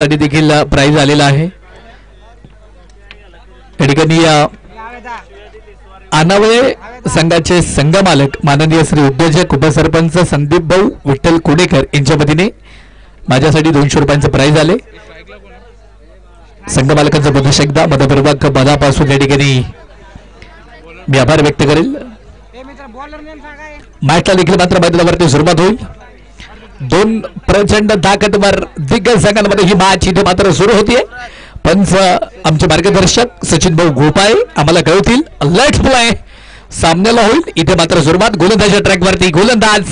साठी देखील प्राइज आलेला आहे। या ठिकाणी अनावळे संघाचे संघमालक माननीय श्री उद्योजक उपसरपंच संदीप भाऊ विठ्ठल कुडेकर यांच्या वतीने माझ्यासाठी 200 रुपयांचे प्राइज आले। संघमालकांचा पुन्हा एकदा मदपूर्वक मनापासून या ठिकाणी मी आभार व्यक्त करेल। मॅचला देखील मात्र मैदानावरती सुरुवात होईल। दोन प्रचंड ताकदवर दिग्गज संघांमध्ये ही मॅच इथे मात्र सुरू होतीये। पंच आमचे मार्गदर्शक सचिन भाऊ गोपाळे आम्हाला कळवतील। लेट्स प्ले सामन्याला होईल इथे मात्र सुरुवात। गोलंदाजी ट्रॅकवरती गोलंदाज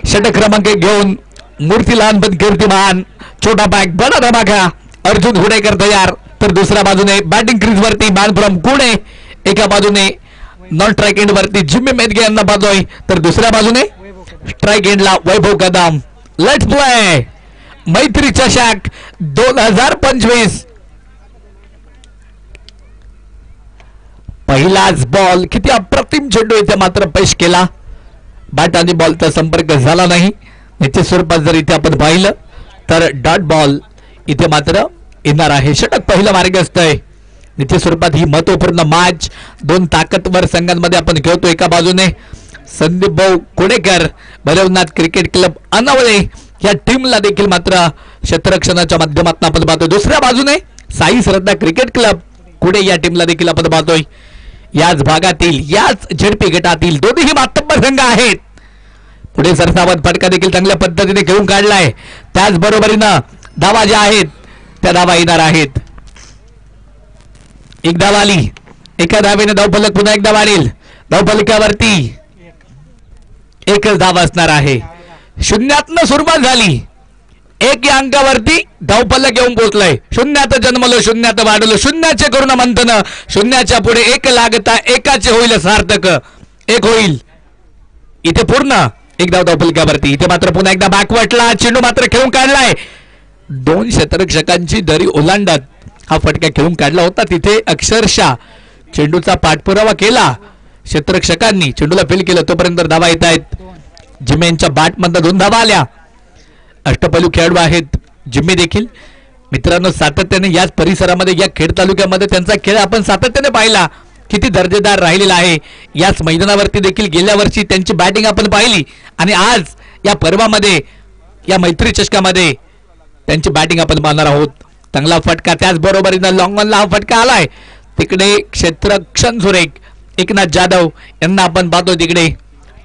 षटक क्रमांक घेऊन मूर्तीलाल पण कीर्तिमान छोटा बॅग बडा धमाका अर्जुन हुडेकर तयार, तर दुसऱ्या बाजूने बॅटिंग क्रीज वरती मानपुरम कुणे, एका बाजूने नॉन स्ट्राइक एंड वरती जिम्मी मेदगे यांना बाजूय, तर दुसऱ्या बाजूने स्ट्राइक एंडला वैभव कदम। लेट्स प्ले मैत्री चषक 2025 पहिलाच बॉल किती अप्रतिम चेंडू इथे मात्र पेश केला। बॅट आणि बॉलचा संपर्क झाला नाही। निश्चित स्वरूपात जर इथे आपण पाहिलं तर डॉट बॉल इथे मात्र येणार आहे। षटक पहिला मार्गस्थ आहे। निश्चित स्वरूपात ही महत्वपूर्ण मॅच दोन ताकदवर संघांमध्ये आपण खेळतो। एका बाजूने संदीप भाऊ कुडेकर भैरवनाथ क्रिकेट क्लब अनावळे या टीमला देखील मात्र क्षेत्ररक्षणाच्या माध्यमातून आपण पाहतोय। दुसऱ्या बाजूने साई श्रद्धा क्रिकेट क्लब कुडे या टीमला देखील आपण पाहतोय। याच भागातील याच झेडपी गटातील दोन्ही मातब्बर संघ आहेत। पुढे सरसावत फटका देखील चांगल्या पद्धतीने खेळून काढलाय। त्याचबरोबरीनं धावा ज्या आहेत त्या धावा येणार आहेत। एक धाव आली, एका धावेने धावफलक पुन्हा एकदा वाढेल। धावफलकावरती एकच धाव असणार आहे। शून्यातनं सुरुवात झाली, एक या अंकावरती धावफलक घेऊन पोहोचलाय। शून्यात जन्मलो शून्यात वाढलो, शून्याचे करुणा मंथन, शून्याच्या पुढे एक लागता एकाचे होईल सार्थक, एक होईल इथे पूर्ण। एक धाव धावफलकावरती इथे मात्र पुन्हा एकदा बॅकवर्टला चेंडू मात्र खेळून काढलाय। दोन क्षेत्ररक्षकांची दरी ओलांडत हा फटका खेळून काढला होता। तिथे अक्षरशः चेंडूचा पाठपुरावा केला क्षेत्ररक्षकांनी, चेंडूला फेल केलं, तोपर्यंत धावा येत आहेत। जिम्मीच्या बॅट मधून 2 धावा आल्या। अष्टपैलू खेळाडू आहेत जिम्मी देखील। मित्रांनो सातत्याने याच परिसरामध्ये या खेड तालुक्यामध्ये त्यांचा खेळ आपण सातत्याने पाहिला, किती दर्जेदार राहिलेला आहे। याच मैदानावरती देखील गेल्या वर्षी त्यांची बॅटिंग आपण पाहिली आणि आज या पर्वामध्ये या मैत्री चषकामध्ये त्यांची बॅटिंग आपण पाहणार आहोत। चांगला फटका, त्याचबरोबरीनं लॉंग ऑनला हा फटका आलाय। तिकडे क्षेत्ररक्षण सुरेख एकनाथ जाधव यांना आपण पाहतो, तिकडे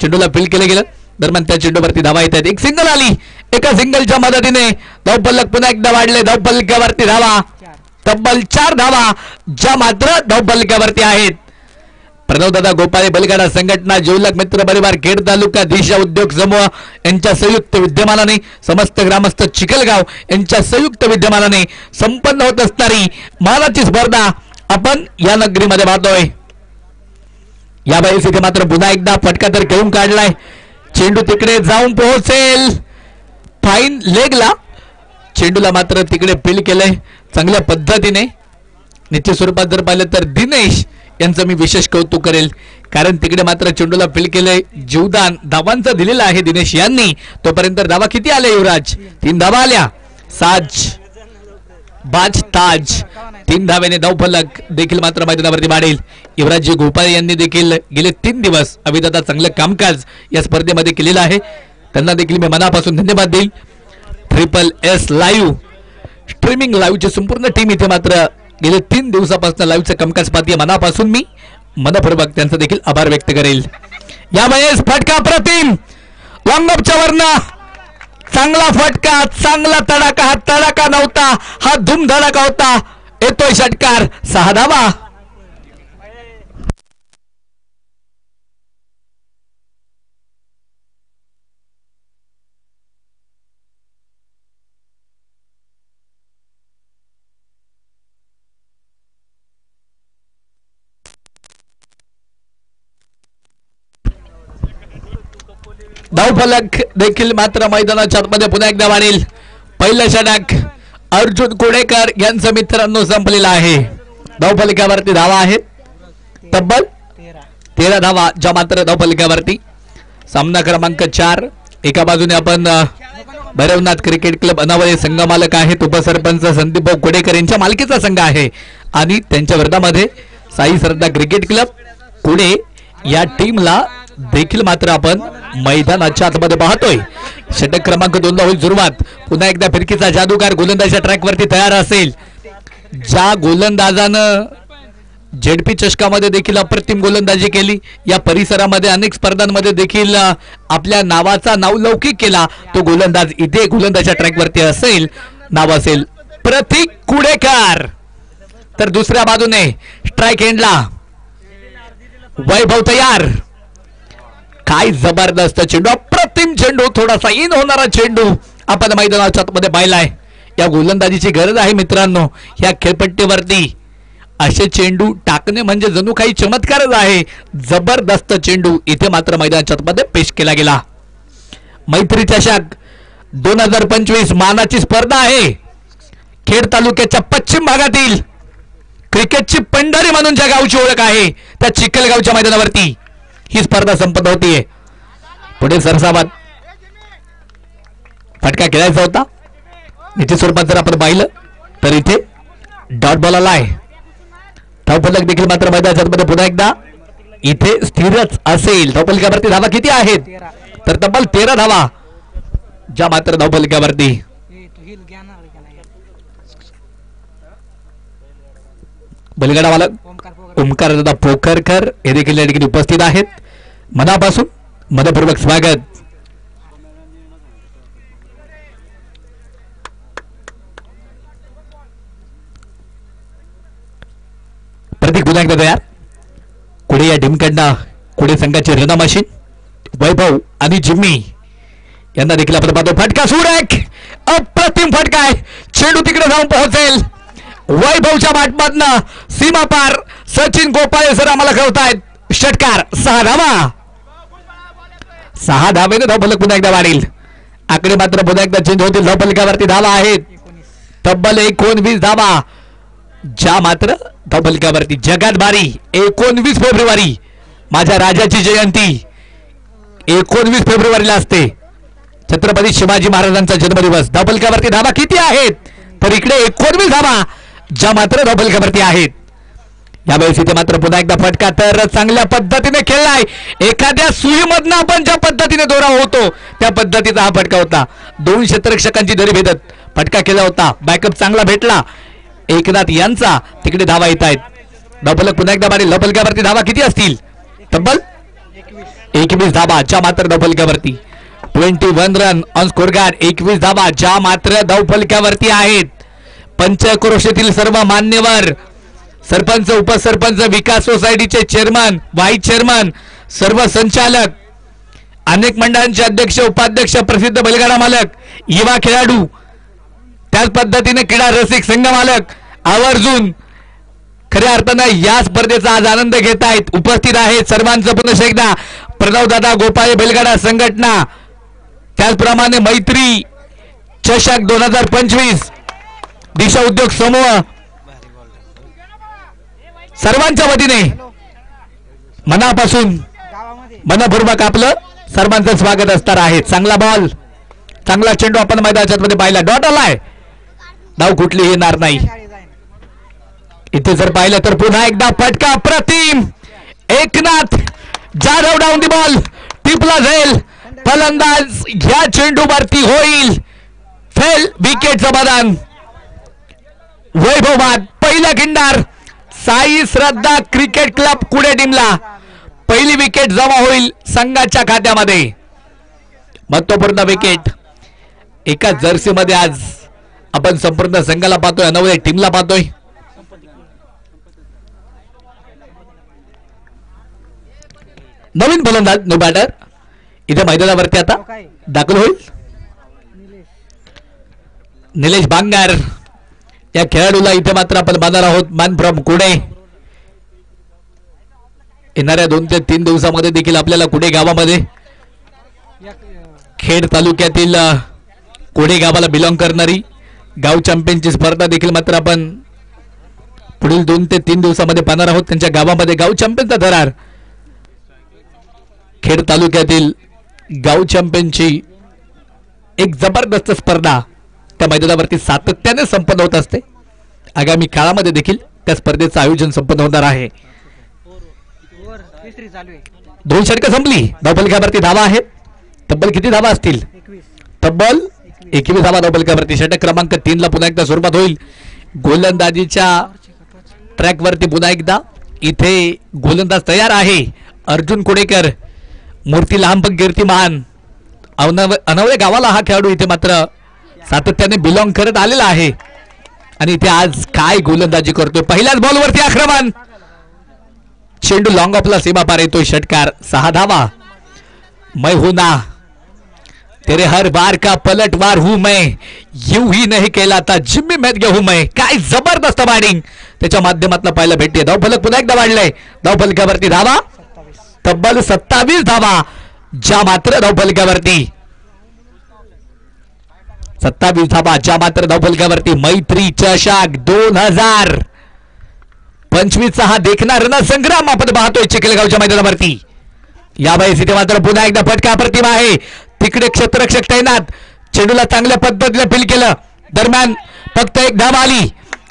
चेंडूला फील्ड केलं गेलं। दरम्यान त्या चेंडूवरती धावा येत आहेत। एक सिंगल आली, एका सिंगलच्या मदतीने धावफलक पुन्हा एकदा वाढले। धावफलकावरती धावा तब्बल 4 धावा ज्या मात्र धावफलकावरती आहेत। प्रणवदादा गोपाळे बैलगाडा संघटना जिवलग मित्र परिवार खेड तालुका दिशा उद्योग समूह यांच्या संयुक्त विद्यमानाने समस्त ग्रामस्थ चिखलगाव यांच्या संयुक्त विद्यमानाने संपन्न होत असणारी मानाची स्पर्धा आपण या नगरीमध्ये पाहतोय। या वेळेस इथे मात्र पुन्हा एकदा फटका तर खेळून काढलाय। चेंडू तिकडे जाऊन पोहोचेल फाईन लेगला, चेंडूला मात्र तिकडे फील केलंय चांगल्या पद्धतीने। निश्चित स्वरूपात जर पाहिलं तर दिनेश यांचं मी विशेष कौतुक करेल, कारण तिकडे मात्र चेंडूला फील केलंय। जीवदान धावांचं दिलेलं आहे दिनेश यांनी। तोपर्यंत धावा किती आल्या युवराज? 3 धावा आल्या। साज बाज ताज 3 धावेने धावफलक देखील मात्र मैदानावरती वाढेल। युवराजजी गोपाळे यांनी देखील गेले 3 दिवस अविदाता चांगलं कामकाज या स्पर्धेमध्ये केलेलं आहे। त्यांना देखील मी मनापासून धन्यवाद देईल। ट्रिपल एस लाईव्ह स्ट्रीमिंग लाईव्हची संपूर्ण टीम इथे मात्र गेले 3 दिवसापासून लाईव्हचं कामकाज पाहते। मनापासून मी मनपूर्वक त्यांचा देखील आभार व्यक्त करेल। यावेळेस फटका प्रतिम लॉंगअपच्या वरनं चांगला फटका, चांगला तडाका। हा तडाका नव्हता, हा धूम धडाका होता। येतोय षटकार, 6 धावा। धावफलक देखील मात्र मैदानाच्या आतमध्ये पुन्हा एकदा वाढेल। पहिलं षटक अर्जुन कुडेकर यांचं मित्रांनो संपलेलं आहे। धावफलकावरती धावा आहेत तब्बल 13 धावा ज्या मात्र धावफलकावरती। सामना क्रमांक 4 एका बाजूने आपण भैरवनाथ क्रिकेट क्लब अनावळे संघ मालक आहेत उपसरपंच संदीप भाऊ कुडेकर यांच्या मालकीचा संघ आहे आणि त्यांच्या विरोधामध्ये साई श्रद्धा क्रिकेट क्लब पुणे या टीमला देखील मात्र आपण मैदानाच्या आतमध्ये पाहतोय. षटक क्रमांक 2 ला होईल सुरुवात. पुन्हा एकदा फिरकीचा जादूगार गोलंदाजीच्या ट्रॅकवरती तयार असेल. ज्या गोलंदाजानं जेडपी चषकामध्ये देखील अप्रतिम गोलंदाजी केली, या परिसरामध्ये अनेक स्पर्धांमध्ये देखील आपल्या नावाचा नावलौकिक केला, तो गोलंदाज इथे गोलंदाजीच्या ट्रॅकवरती असेल. नाव असेल प्रतीक कुडेकर. तर दुसऱ्या बाजूने स्ट्राइक एंडला वैभव तयार. काय जबरदस्त चेंडू, अप्रतिम चेंडू, थोडासा इन होणारा चेंडू आपण मैदानाच्या आतमध्ये पाहिलाय. या गोलंदाजीची गरज आहे मित्रांनो. या खेळपट्टीवरती असे चेंडू टाकणे म्हणजे जणू काही चमत्कारच आहे. जबरदस्त चेंडू इथे मात्र मैदानाच्या आतमध्ये पेश केला गेला. मैत्री चषक 2025 मानाची स्पर्धा आहे. खेड तालुक्याच्या पश्चिम भागातील क्रिकेटची पंढरी म्हणून ज्या गावची ओळख आहे त्या चिखलगावच्या मैदानावरती ही स्पर्धा संपन्न होतीये. पुढे सरसाबाद फटका खेळायचा होता. निश्चित स्वरूपात जर आपण पाहिलं तर इथे डॉट बॉल आलाय. धावफलक देखील मात्र मैदानाच्या आतमध्ये पुन्हा एकदा इथे स्थिरच असेल. धावफलकावरती धावा किती आहेत तर तब्बल 13 धावा ज्या मात्र धावफलकावरती. बलगडा मालक ओमकार दादा पोखरकर हे देखील या ठिकाणी उपस्थित आहेत. मनापासून मनपूर्वक स्वागत. प्रतीक पुन्हा एकदा तयार. कुडे या टीमकडनं कुडे संघाची रन मशीन वैभव आणि जिम्मी यांना देखील आपण पाहतो. फटका सुरेख, अप्रतिम फटका आहे. चेंडू तिकडे जाऊन पोहोचेल. वैभवच्या माठमधनं सीमा पार. सचिन गोपाळे सर आम्हाला कळतायत. षटकार 6 धावा. 6 धावेने धावफलक पुन्हा एकदा वाढेल. आकडे मात्र पुन्हा एकदा चेंज होतील. धावफलकावरती धावा आहेत तब्बल 19 धावा ज्या मात्र धावफलकावरती. जगात बारी 19 फेब्रुवारी माझ्या राजाची जयंती 19 फेब्रुवारीला असते. छत्रपती शिवाजी महाराजांचा जन्मदिवस. धावफलकावरती धावा किती आहेत तर इकडे 19 धावा ज्या मात्र धावफलकावरती आहेत. यावेळेस इथे मात्र पुन्हा एकदा फटका तर चांगल्या पद्धतीने खेळलाय. एखाद्या सुईमधनं आपण ज्या पद्धतीने दोरा होतो त्या पद्धतीचा हा फटका होता. 2 क्षेत्ररक्षकांची दरी भेदत फटका केला होता. बॅकअप चांगला भेटला एकनाथ यांचा. तिकडे धावा येत आहेत. धावफलक पुन्हा एकदा बारी. धावफलकावरती धावा किती असतील तब्बल 21 धावा ज्या मात्र धावफलकावरती. 21 रन ऑन स्कोर कार्ड. 21 धावा ज्या मात्र धावफलकावरती आहेत. पंचक्रोशीतील सर्व मान्यवर सरपंच उपसरपंच विकास सोसायटीचे चेअरमन व्हाईस चेअरमन सर्व संचालक अनेक मंडळांचे अध्यक्ष उपाध्यक्ष प्रसिद्ध बैलगाडा मालक युवा खेळाडू त्याच पद्धतीने क्रीडा रसिक संघ मालक आवर्जून खऱ्या अर्थानं या स्पर्धेचा आज आनंद घेत आहेत. उपस्थित आहेत सर्वांचं पुन्हा एकदा प्रणवदादा गोपाळे बैलगाडा संघटना त्याचप्रमाणे मैत्री चषक 2025 दिशा उद्योग समूह सर्वांच्या वतीने मनापासून मनपूर्वक आपलं सर्वांचं स्वागत असणार आहे. चांगला बॉल चांगला चेंडू आपण मैदानाच्या मध्ये पाहिला. डॉट आलाय. धाव कुठली येणार नाही. इथे जर पाहिलं तर पुन्हा एकदा फटका प्रतिम. Eknath Jadhav down the ball टिपला जाईल. फलंदाज ह्या चेंडूवरती होईल फेल. विकेटचं बदान. वैभव बाद पहिला किंडार साई श्रद्धा क्रिकेट क्लब कुडे टीमला पहिली विकेट जमा होईल संघाच्या खात्यामध्ये. महत्वपूर्ण विकेट एका जर्सी मध्ये आज आपण संपूर्ण संघाला पाहतोय. अनवळे टीमला पाहतोय. नवीन फलंदाज नो बॅटर इथे मैदानावरती आता दाखल होईल. निलेश बांगर या खेळाडूला इथे मात्र आपण पाहणार आहोत. मॅन फ्रॉम कुडे. येणाऱ्या 2 ते 3 दिवसामध्ये देखील आपल्याला कुडे गावामध्ये खेड तालुक्यातील कुडे गावाला बिलॉंग करणारी गाव चॅम्पियनची स्पर्धा देखील मात्र आपण पुढील 2 ते 3 दिवसामध्ये पाहणार आहोत. त्यांच्या गावामध्ये गाव चॅम्पियनचा थरार खेड तालुक्यातील गाव चॅम्पियनची एक जबरदस्त स्पर्धा त्या मैदानावरती सातत्याने संपन्न होत असते. आगामी काळामध्ये देखील त्या स्पर्धेचं आयोजन संपन्न होणार आहे. 2 षटकं संपली. धावफलकावरती धावा आहेत. तब्बल किती धावा असतील? तब्बल 21 धावा धावफलकावरती. षटक क्रमांक 3 ला पुन्हा एकदा सुरुवात होईल. गोलंदाजीच्या ट्रॅकवरती पुन्हा एकदा इथे गोलंदाज तयार आहे. अर्जुन कुडेकर, मूर्ती लांब कीर्तिमान, अनवळे गावाला हा खेळाडू इथे मात्र सातत्याने बिलॉंग करत आलेला आहे आणि इथे आज काय गोलंदाजी करतोय. पहिल्याच बॉलवरती आक्रमण. चेंडू लॉंग ऑफला सीमा पार येतोय. षटकार 6 धावा. मैं हूं ना तेरे हर बार का पलटवार हूं मैं, यूं ही नहीं कहलाता जिम्मी मैच घेऊ मैं. काय जबरदस्त बॅटिंग त्याच्या माध्यमातून पाहायला भेटते. धावफलक पुन्हा एकदा वाढलंय. धावफलकावरती धावा तब्बल 27 धावा ज्या मात्र धावफलकावरती 27 धावा ज्या मात्र धावफलकावरती. मैत्री चषक 2025 हा देखना रणसंग्राम आपण पाहतोय चिखलगावच्या मैदानावरती. यावेळेस इथे मात्र पुन्हा एकदा फटका अप्रतिम आहे. तिकडे क्षेत्ररक्षक तैनात. चेंडूला चांगल्या पद्धतीने फील केलं. दरम्यान फक्त एक धाव आली.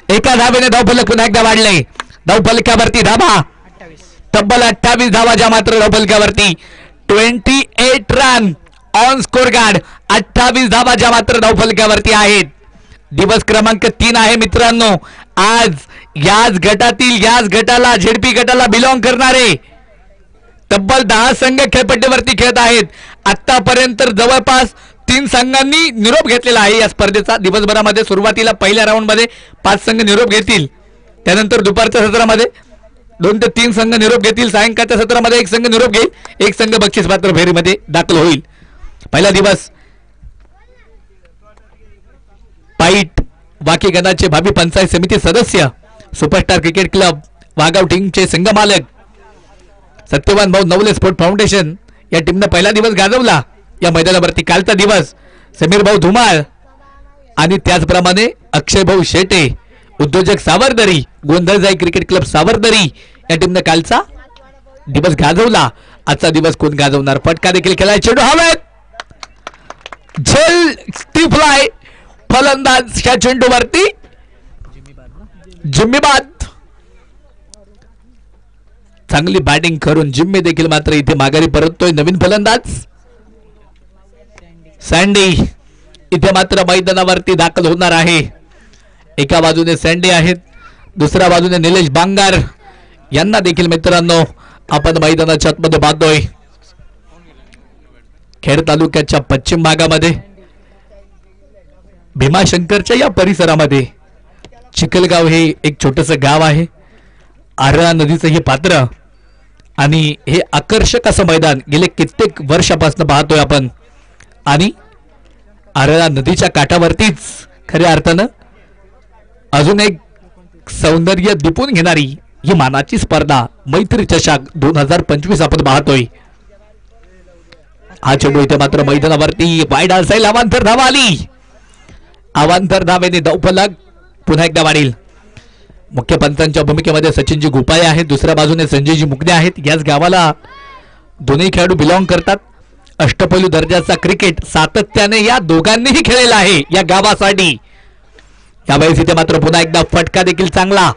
एका धावेने धावफलक पुन्हा एकदा वाढले. धावफलकावरती धावा तब्बल 28 धावा ज्या मात्र धावफलकावरती. 28 रन ऑन स्कोर कार्ड. 28 धावा ज्या मात्र धावफलकावरती आहेत. दिवस क्रमांक 3 आहे मित्रांनो. आज याच गटाला झेडपी गटाला बिलॉंग करणारे तब्बल 10 संघ खेळपट्टीवरती खेळत आहेत. आतापर्यंत जवळपास 3 संघांनी निरोप घेतलेला आहे या स्पर्धेचा. दिवसभरामध्ये सुरुवातीला पहिल्या राऊंड मध्ये 5 संघ निरोप घेतील. त्यानंतर दुपारच्या सत्रामध्ये 2 ते 3 संघ निरोप घेतील. सायंकाळच्या सत्रामध्ये 1 संघ निरोप घेईल. 1 संघ बक्षीस पात्र फेरीमध्ये दाखल होईल. पहिला दिवस पाईट वाकीगणाचे भावी पंचायत समिती सदस्य, सुपरस्टार क्रिकेट क्लब वाघाव टीमचे संघमालक सत्यवान भाऊ नवले स्पोर्ट फाउंडेशन या टीमने पहिला दिवस गाजवला या मैदानावरती. कालचा दिवस समीर भाऊ धुमाळ आणि त्याचप्रमाणे अक्षय भाऊ शेटे उद्योजक सावरदरी, गोंधळजाई क्रिकेट क्लब सावरदरी या टीमने कालचा दिवस गाजवला. आजचा दिवस कोण गाजवणार? फटका देखील खेळाय. चेंडू हवेत. झेल स्टीफ्लाय. फलंदाज ह्या चेंडूवरती जिम्मीबाद. चांगली बॅटिंग करून जिम्मी देखील मात्र इथे माघारी परततोय. नवीन फलंदाज सँडी इथे मात्र मैदानावरती दाखल होणार आहे. एका बाजूने सँडी आहेत, दुसऱ्या बाजूने निलेश बांगार यांना देखील मित्रांनो आपण मैदानाच्या आतमध्ये पाहतोय. खेड तालुक्याच्या पश्चिम भागामध्ये भीमाशंकरच्या या परिसरामध्ये चिखलगाव हे एक छोटंसं गाव आहे. आरणा नदीचं हे पात्र आणि हे आकर्षक असं मैदान गेले कित्येक वर्षापासून पाहतोय आपण. आणि आरणा नदीच्या काठावरतीच खऱ्या अर्थानं अजून एक सौंदर्य दिपून घेणारी ही मानाची स्पर्धा मैत्री चषक 2025 आपण पाहतोय. हा चेंडू इथे मात्र मैदानावरती वाईड असेल. अवांतर धावा आली. अवांतर धावेने धावफलक पुन्हा एकदा वाढील. मुख्य पंचांच्या भूमिकेमध्ये सचिनजी गुपाळे आहेत, दुसऱ्या बाजूने संजयजी मुकदे आहेत. याच गावाला दोन्ही खेळाडू बिलॉंग करतात. अष्टपैलू दर्जाचा क्रिकेट सातत्याने या दोघांनीही खेळलेला आहे या गावासाठी. त्यावेळेस इथे मात्र पुन्हा एकदा फटका देखील चांगला.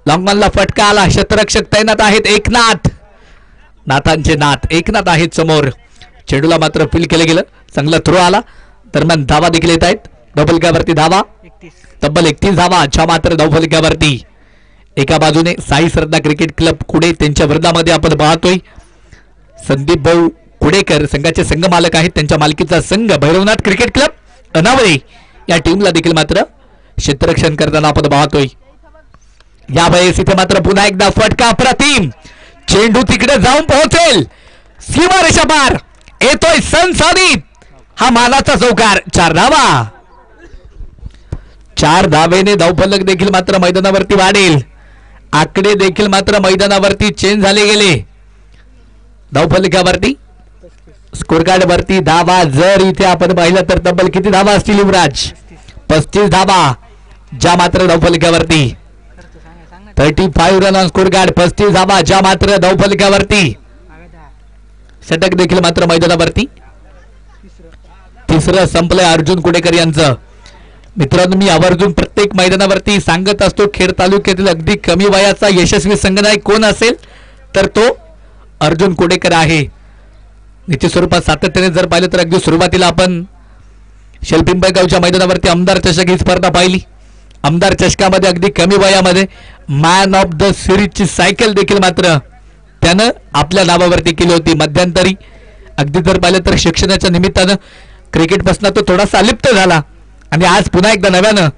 लॉंगमॅनला फटका आला. क्षेत्ररक्षक तैनात आहेत. एकनाथ, नाथांचे नाथ एकनाथ आहेत समोर. चेंडूला मात्र फील केलं गेलं. चांगला थ्रो आला. दरम्यान धावा देखील येत आहेत. धावफलकावरती धावा तब्बल 31 धावा ज्या मात्र धावफलकावरती. एका बाजूने साई श्रद्धा क्रिकेट क्लब कुडे त्यांच्या विरोधामध्ये आपण पाहतोय संदीप भाऊ कुडेकर संघाचे संघ मालक आहेत. त्यांच्या मालकीचा संघ भैरवनाथ क्रिकेट क्लब अनावळे या टीमला देखील मात्र क्षेत्ररक्षण करताना आपण पाहतोय. यावेळेस इथे मात्र पुन्हा एकदा फटका अप्रतिम. चेंडू तिकडे जाऊन पोहोचेल. सीमारेषा पार येतोय सनसनीत. हा मानाचा चौकार. 4 धावा. 4 धावेने धावफलक देखील मात्र मैदानावरती वाढेल. आकडे देखील मात्र मैदानावरती चेंज झाले गेले. धावफलकावरती स्कोर कार्ड वरती धावा जर इथे आपण पाहिलं तर तब्बल किती धावा असतील युवराज? 35 धावा ज्या मात्र धावफलकावरती. 35 रन ऑन स्कोर कार्ड. 35 धावा ज्या मात्र धावफलकावरती. षटक देखील मात्र मैदानावरती. तिसरं संपलंय अर्जुन कुडेकर यांचं. मित्रांनो, मी आवर्जून प्रत्येक मैदानावरती सांगत असतो, खेड तालुक्यातील अगदी कमी वयाचा यशस्वी संघनायक कोण असेल तर तो अर्जुन कुडेकर आहे. निश्चित स्वरूपात सातत्याने जर पाहिलं तर अगदी सुरुवातीला आपण शेलपिंपळगावच्या मैदानावरती आमदार चषक ही स्पर्धा पाहिली. आमदार चषकामध्ये अगदी कमी वयामध्ये मॅन ऑफ द सिरीजची सायकल देखील मात्र त्यानं आपल्या नावावरती केली होती. मध्यंतरी अगदी जर पाहिलं तर शिक्षणाच्या निमित्तानं क्रिकेटपासून तो थोडासा अलिप्त झाला आणि आज पुन्हा एकदा नव्यानं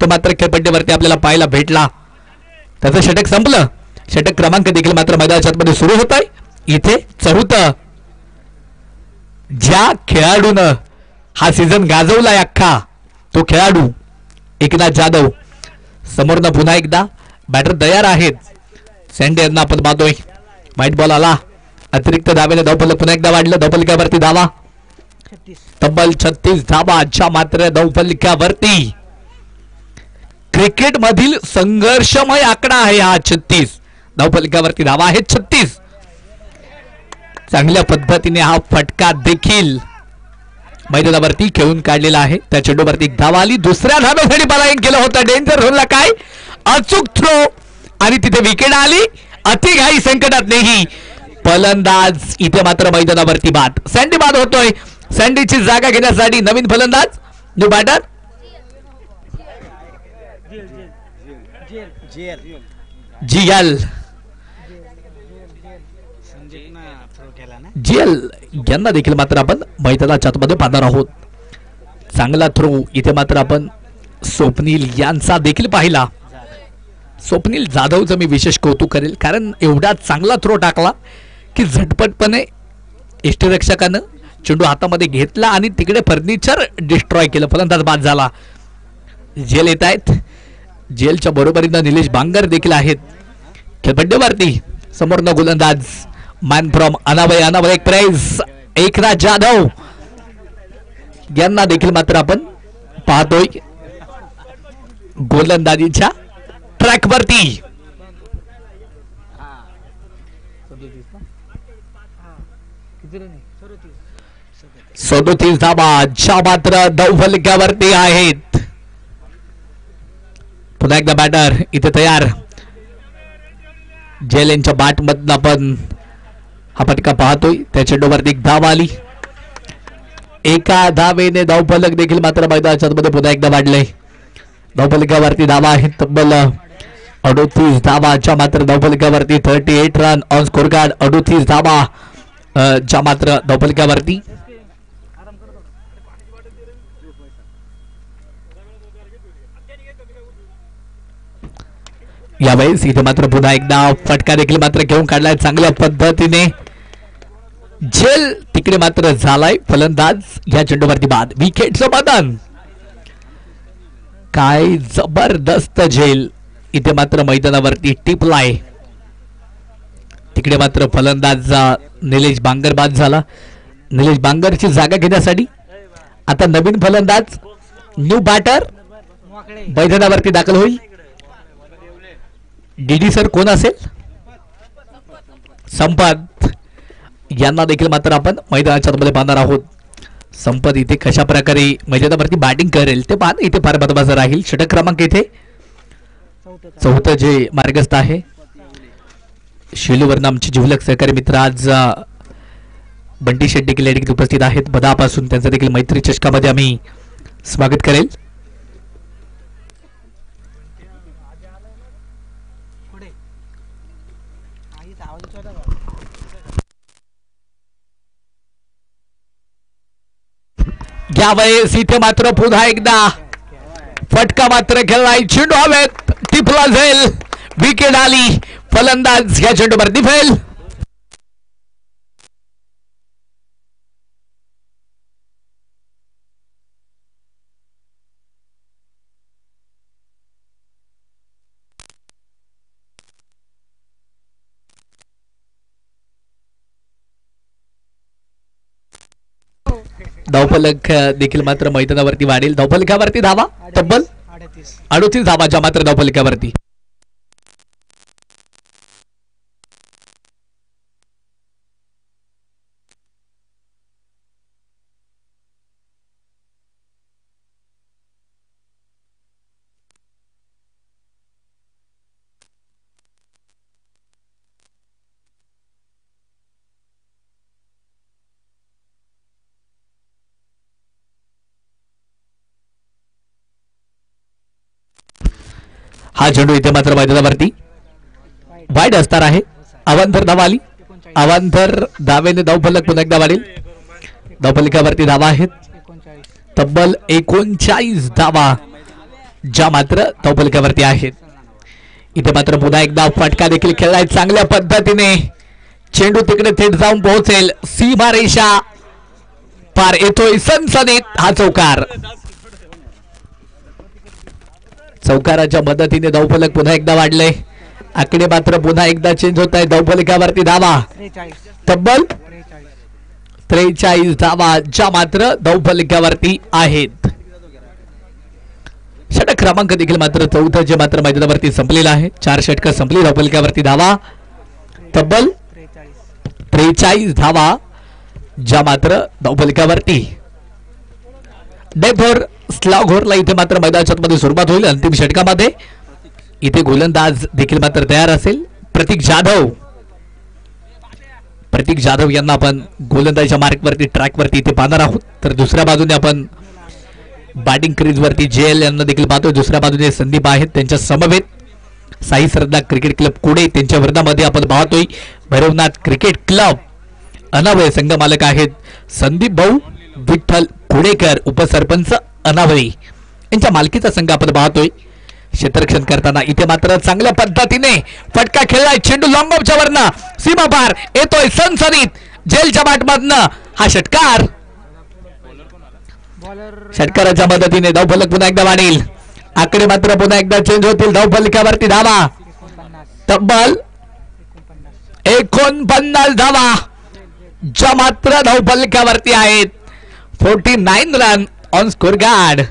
तो मात्र खेळपट्टीवरती आपल्याला पाहायला भेटला. त्याचं षटक संपलं. षटक क्रमांक देखील मात्र मैदानाच्या आतमध्ये सुरू होत आहे. इथे चौथं ज्या खेळाडूनं हा सीझन गाजवलाय अख्खा तो खेळाडू एकनाथ जाधव. समोरनं पुन्हा एकदा बॅटर तयार आहेत. सँडी यांना आपण पाहतोय. व्हाईट बॉल आला. अतिरिक्त धावेने धावफलक पुन्हा एकदा वाढलं. धावफलकावरती धावा तब्बल 36 धावाच्या मात्र धावफलकावरती. क्रिकेट मधील संघर्षमय आकडा आहे हा 36. धावफलकावरती धावा आहे 36. चांगल्या पद्धतीने हा फटका देखील मैदानावरती खेळून काढलेला आहे. त्या चेंडूवरती एक धाव आली. दुसऱ्या धावेसाठी पलायन केलं होतं. डेंजर झोनला काय अचूक थ्रो आणि तिथे विकेट आली. अतिघाई संकटात नाही फलंदाज इथे मात्र मैदानावरती बाद. सँडी बाद होतोय. सँडीची जागा घेण्यासाठी नवीन फलंदाज न्यू बॅटर जीएल यांना देखील मात्र आपण मैदानाच्या आतमध्ये पाहणार आहोत. चांगला थ्रो इथे मात्र आपण स्वप्नील यांचा देखील पाहिला. स्वप्नील जाधवचं मी विशेष कौतुक करेल, कारण एवढा चांगला थ्रो टाकला की झटपटपणे यष्टीरक्षकानं चेंडू हातामध्ये घेतला आणि तिकडे फर्निचर डिस्ट्रॉय केलं. फलंदाज बाद झाला. जेल येत आहेत. जेलच्या बरोबरीनं निलेश बांगर देखील आहेत खेळपट्टीवरती. समोरनं गोलंदाज मॅन फ्रॉम अनावय एक प्राइज एकनाथ जाधव यांना देखील मात्र आपण पाहतोय गोलंदाजीच्या ट्रॅकवरती. 37 धावा ज्या मात्र धावफलकावरती आहेत. पुन्हा एकदा बॅटर इथे तयार. जेल यांच्या बॅट मधून आपण हा फटका पाहतोय. त्या चेंडूवरती एक धाव आली. एका धावेने धावफलक देखील मात्र मैदानाच्या मध्ये पुन्हा एकदा वाढले. धावफलकावरती धावा आहेत तब्बल 38 धावाच्या मात्र धावफलकावरती. 38 रन ऑन स्कोर कार्ड. 38 धावा ज्या मात्र धावफलकावरती. यावेळेस इथे मात्र पुन्हा एकदा फटका देखील मात्र घेऊन काढलाय चांगल्या पद्धतीने. झेल तिकडे मात्र झालाय. फलंदाज या चेंडूवरती बाद. विकेटचं बदन काय जबरदस्त झेल इथे मात्र मैदानावरती टिपलाय. तिकडे मात्र फलंदाज निलेश बांगर बाद झाला. निलेश बांगरची जागा घेण्यासाठी आता नवीन फलंदाज न्यू बॅटर मैदानावरती दाखल होईल. डीडी सर कोण असेल? संपत यांना देखील मात्र आपण मैदानाच्या मध्ये पाहणार आहोत. संपत इथे कशा प्रकारे मैदानावरती बॅटिंग करेल ते पाहणं इथे फार महत्वाचं राहील. षटक क्रमांक इथे चौथं जे मार्गस्थ आहे. शेलूवरून आमचे जिवलक सहकारी मित्र आज बंटी शेट देखील उपस्थित आहेत. बदापासून त्यांचं देखील मैत्री चषकामध्ये आम्ही स्वागत करेल. यावेळेस इथे मात्र पुन्हा एकदा फटका मात्र खेळलाय. चेंडू हवेत टिपला जाईल. विकेट आली. फलंदाज या चेंडूवरती फेल. धावफलक देखील मात्र मैदानावरती वाढेल. धावफलकावरती धावा तब्बल 38 धावाच्या मात्र धावफलकावरती. हा चेंडू इथे मात्र मैदानावरती वाईड असणार आहे. अवांतर धावा आली. अवांतर धावेने धावफलक पुन्हा एकदा वाढेल. धावफलकावरती धावा आहेत तब्बल 39 धावा ज्या मात्र धावफलकावरती आहेत. इथे मात्र पुन्हा एकदा फटका देखील खेळलाय चांगल्या पद्धतीने. चेंडू तिकडे थेट जाऊन पोहोचेल. सीमारेषा पार येतोय सनसनीत हा चौकार. चौकाराच्या मदतीने धावफलक पुन्हा एकदा वाढले. आकडे मात्र पुन्हा एकदा चेंज होत आहे. धावफलकावरती धावा तब्बल 43 धावा ज्या मात्र धावफलकावरती आहेत. षटक क्रमांक देखील मात्र चौथा जे मात्र मैदानावरती संपलेला आहे. 4 षटक संपली. धावफलकावरती धावा तब्बल 43 धावा ज्या मात्र धावफलकावरती. डेथोर स्लॉघोरला इथे मात्र मैदानाच्या मध्ये सुरुवात होईल. अंतिम षटकामध्ये इथे गोलंदाज देखील मात्र तयार असेल. प्रतीक जाधव यांना आपण गोलंदाजीच्या मार्कवरती ट्रॅकवरती इथे पाहणार आहोत. तर दुसऱ्या बाजूने आपण बॅटिंग क्रीज वरती JL यांना देखील पाहतोय. दुसऱ्या बाजूने संदीप आहेत. त्यांच्या समवेत साई श्रद्धा क्रिकेट क्लब कुडे त्यांच्या विरोधामध्ये आपण पाहतोय भैरवनाथ क्रिकेट क्लब अनावळे संघ मालक आहेत संदीप भाऊ विठ्ठल कुडेकर उपसरपंच अनावळे यांच्या मालकीचा संघ आपण पाहतोय. क्षेत्ररक्षण करताना इथे मात्र चांगल्या पद्धतीने फटका खेळलाय. चेंडू लॉंग ऑफच्या वरनं सीमा पार येतोय सनसनीत जेलच्या बाटमधनं हा षटकार. षटकाराच्या मदतीने धावफलक पुन्हा एकदा वाढेल. आकडे मात्र पुन्हा एकदा चेंज होतील. धावफलकावरती धावा तब्बल 49 धावा ज्या मात्र धावफलकावरती आहेत. 49 रन ऑन स्कोर गार्ड.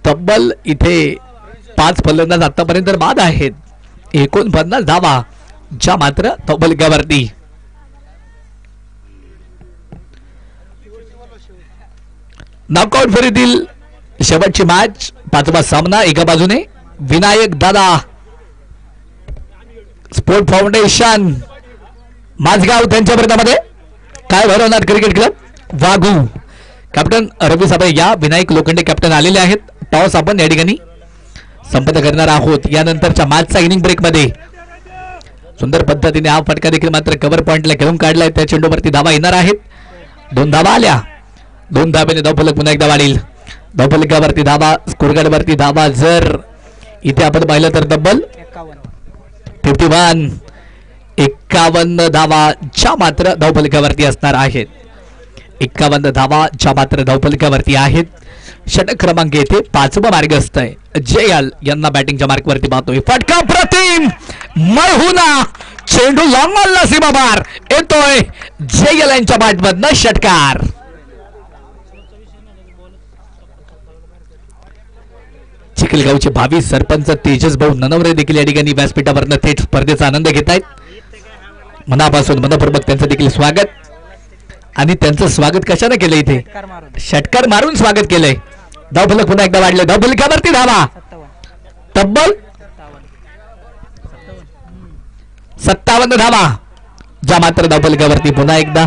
तब्बल इथे 5 फलंदाज आतापर्यंत बाद आहेत. 49 धावा ज्या मात्र धावफलकावरती. नॉकआउट फेरीतील शेवटची मॅच 5वा सामना. एका बाजूने विनायक दादा स्पोर्ट फाउंडेशन माझगाव त्यांच्या विरोधामध्ये काय भरवणार क्रिकेट क्लब वाघू. कॅप्टन रवी साबळे या विनायक लोखंडे कॅप्टन आलेले आहेत. टॉस आपण या ठिकाणी संपन्न करणार आहोत. यानंतरच्या मॅचचा इनिंग ब्रेक मध्ये सुंदर पद्धतीने हा फटका देखील मात्र कव्हर पॉइंटला घेऊन काढलाय. त्या चेंडूवरती धावा येणार आहेत. 2 धावा आल्या. 2 धावेने धावफलक पुन्हा एकदा वाढेल. धावफलकावरती धावा स्कोरगार्ड वरती धावा जर इथे आपण पाहिलं तर तब्बल 51 धावा ज्या मात्र धावफलकावरती असणार आहेत. 51 धावा ज्या मात्र धावफलकावरती आहेत. षटक क्रमांक येथे 5वा मार्गस्थ आहे. JL यांना बॅटिंगच्या मार्कवरती पाहतोय. फटका प्रतिम मळहुना चेंडू लॉंग ऑनला सीमा पार येतोय. JL यांच्या बॅटमधनं षटकार. चिखलगावचे 22 सरपंच तेजस भाऊ ननवरे देखील या ठिकाणी व्यासपीठावरनं थेट स्पर्धेचा आनंद घेत आहेत. मनापासून मनपूर्वक त्यांचं देखील स्वागत. आणि त्यांचं स्वागत कशाने केलं इथे षटकार मारून स्वागत केलंय. धावफलक पुन्हा एकदा वाढले. धावफलकावरती धावा तब्बल 57 धावा ज्या मात्र धावफलकावरती पुन्हा एकदा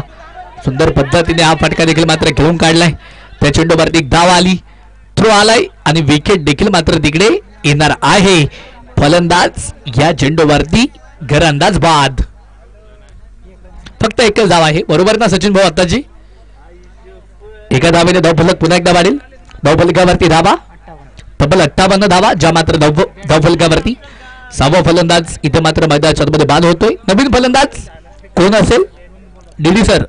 सुंदर पद्धतीने हा फटका देखील मात्र घेऊन काढलाय. त्या चेंडूवरती एक धाव आली. थ्रो आलाय आणि विकेट देखील मात्र तिकडे येणार आहे. फलंदाज या चेंडूवरती घरंदाज बाद. फक्त एकच धाव आहे बरोबर ना सचिन भाऊ आताची. एका धावेने धावफलक पुन्हा एकदा वाढेल. धावफलकावरती धावा तब्बल 58 धावा ज्या मात्र धावफलकावरती. 6वा फलंदाज इथे मात्र मैदानाच्या मध्ये बाद होतोय. नवीन फलंदाज कोण असेल डीडी सर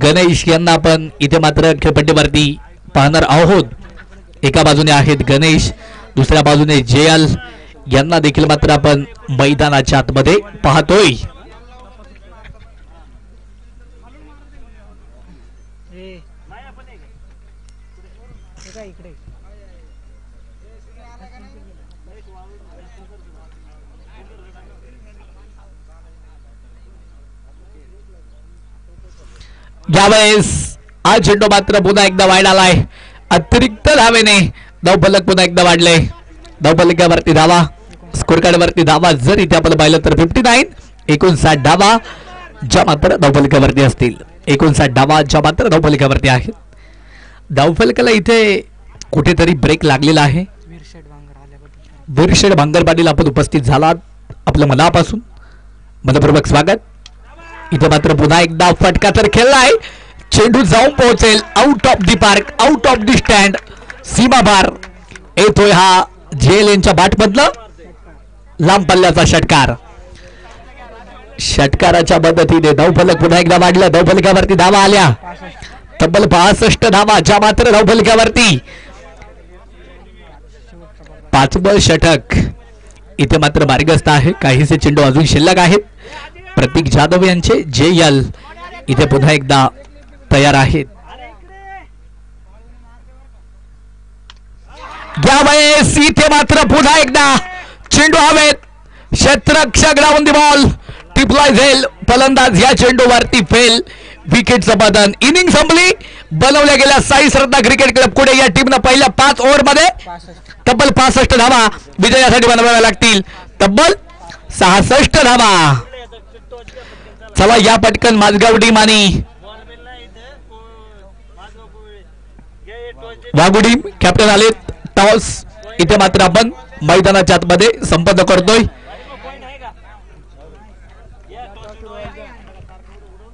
गणेश यांना आपण इथे मात्र खेळपट्टीवरती पाहणार आहोत. एका बाजूने आहेत गणेश दुसऱ्या बाजूने JL यांना देखील मात्र आपण मैदानाच्या आतमध्ये पाहतोय. यावेळेस हा चेंडू मात्र पुन्हा एकदा वाईड आलाय. अतिरिक्त धावेने धावफलक पुन्हा एकदा वाढले. धावफलकावरती धावा स्कोरकार्ड वरती धावा जर इथे आपण पाहिलं तर 59 59 धावा ज्या मात्र धावफलकावरती असतील. 59 धावा ज्या मात्र धावफलकावरती आहेत. धावफलकाला इथे कुठेतरी ब्रेक लागलेला आहे. वीरशेठ भांगर पाटील आपण उपस्थित झालात, आपलं मनापासून मनपूर्वक स्वागत. इथे मात्र पुन्हा एकदा फटका तर खेळला आहे. चेंडू जाऊन पोहोचेल out of the park, out of the stand, सीमा बार येतोय हा JLNच्या बॅटमधलं लांब पल्ल्याचा षटकार. षटकाराच्या मदतीने धावफलक पुन्हा एकदा वाढलं. धावफलकावरती धावा आल्या तब्बल 65 धावा, ज्या मात्र धावफलकावरती 5वं षटक इथे मात्र मार्गस्थ आहे. काहीसे चेंडू अजून शिल्लक आहेत. प्रतीक जाधव यांचे JL इथे पुन्हा एकदा तयार आहेत. यावेळेस इथे मात्र पुन्हा एकदा चेंडू हवेत. क्षेत्ररक्षक ग्राउंड दी बॉल टिपलाय झेल. फलंदाज या चेंडूवरती फेल. विकेटचं बदन. इनिंग संपली. बनवल्या गेल्या साई श्रद्धा क्रिकेट क्लब पुढे या टीमनं पहिल्या 5 ओव्हरमध्ये तब्बल 65 धावा विजयासाठी बनवाव्या लागतील. तब्बल 66 धावा. चला या पटकन माझगाव टीम आणि वाघू टीम कॅप्टन आलेत. टॉस इथे मात्र आपण मैदानाच्या आतमध्ये संपन्न करतोय.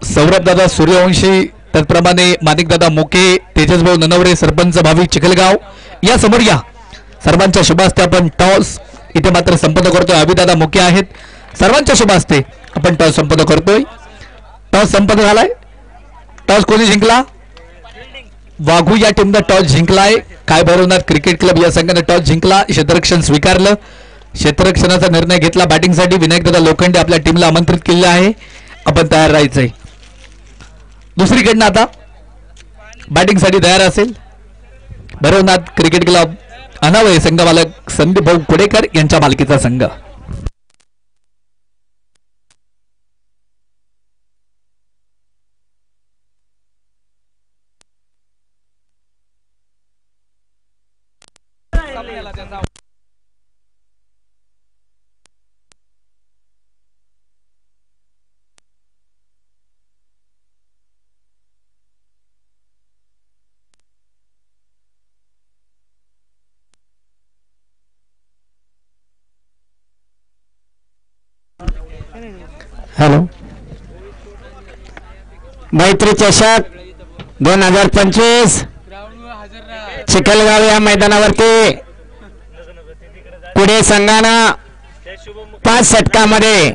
सौरभ दादा सूर्यवंशी, त्याचप्रमाणे माणिक दादा मोके, तेजस भाऊ ननवरे, सरपंच भावी चिखलगाव या समोर या. सर्वांच्या शुभ हस्ते आपण टॉस इथे मात्र संपन्न करतोय. अभिदादा मोके आहेत. सर्वांच्या शुभ हस्ते आपण टॉस संपन्न करतोय. टॉस संपन्न झालाय. टॉस कोणी जिंकला? वाघू या टीमनं टॉस जिंकलाय. काय भरवणार क्रिकेट क्लब या संघाने टॉस जिंकला. क्षेत्ररक्षण स्वीकारलं. क्षेत्ररक्षणाचा निर्णय घेतला. बॅटिंगसाठी विनायक दादा लोखंडे आपल्या टीमला आमंत्रित केले आहे. आपण तयार राहायचंय. दुसरीकडनं आता बॅटिंगसाठी तयार असेल भरवनाथ क्रिकेट क्लब अनावळे संघ मालक संदीप भाऊ कुडेकर यांच्या मालकीचा संघ. हॅलो. मैत्री चषक 2025 चिखलगाव या मैदानावरती पुढे संघानं 5 षटकामध्ये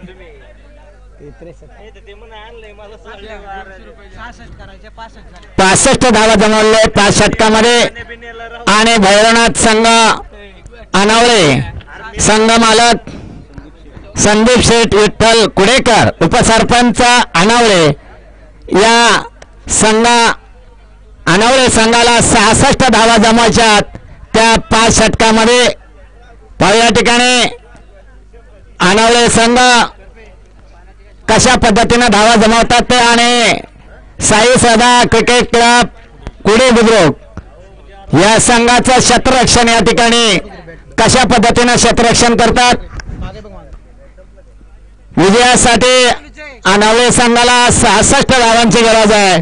65 धावा जमवले 5 षटकामध्ये. आणि भैरवनाथ संघ अनावळे संघ मालक संदीप शेठ विठ्ठल कुडेकर उपसरपंच अनावळे या अनावळे संघाला 66 धावा जमवायच्यात त्या 5 षटकामध्ये. या ठिकाणी अनावळे संघ कशा पद्धतीने धावा जमवतात ते आणि साई सदा क्रिकेट क्लब कुडे बुद्रुक या संघाचं क्षेत्ररक्षण या ठिकाणी कशा पद्धतीने क्षेत्ररक्षण करतात. विजयासाठी अनावळे संघाला 66 धावांची गरज आहे.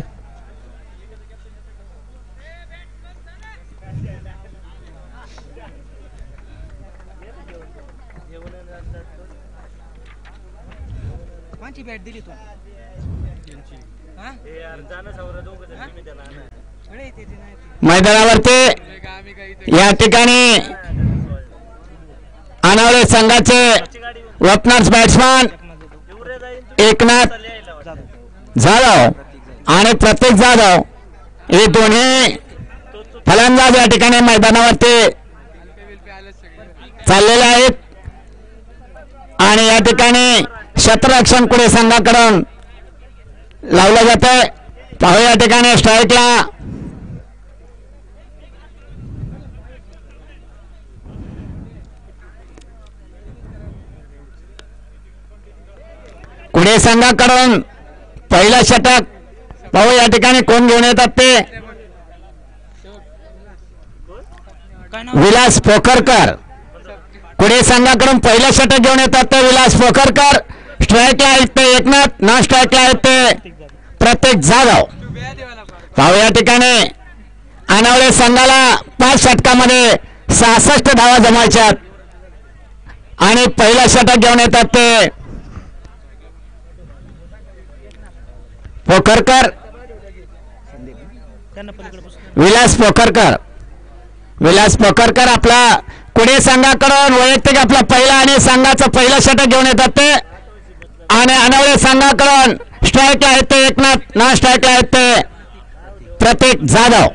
मैदानावरती या ठिकाणी अनावळे संघाचे ओपनर्स बॅट्समॅन एकनाथ जाधव आणि प्रतीक जाधव हे दोन्ही फलंदाज या ठिकाणी मैदानावरती चाललेले आहेत. आणि या ठिकाणी क्षेत्ररक्षण पुढे संघाकडून लावलं जातंय. पाहू या ठिकाणी स्ट्राईकला पुढे संघाकडून पहिलं षटक. पाहू या ठिकाणी कोण घेऊन येतात ते. विलास पोखरकर पुढे संघाकडून पहिलं षटक घेऊन येतात ते विलास पोखरकर. स्ट्राईकला आहेत ते एकनाथ, नॉन स्ट्राईकला आहेत ते प्रतीक जाधव. पाहू या ठिकाणी अनावळे संघाला 5 षटकामध्ये 66 धावा जमायच्यात आणि पहिला षटक घेऊन येतात ते पोखरकर, विलास पोखरकर आपला कुडे संघाकडून वैयक्तिक आपला पहिला आणि संघाचं पहिलं षटक घेऊन येतात ते आणि अनावळे संघाकडून स्ट्राईकला आहेत ते एकनाथ, नॉन स्ट्राईकला आहेत ते प्रतीक जाधव.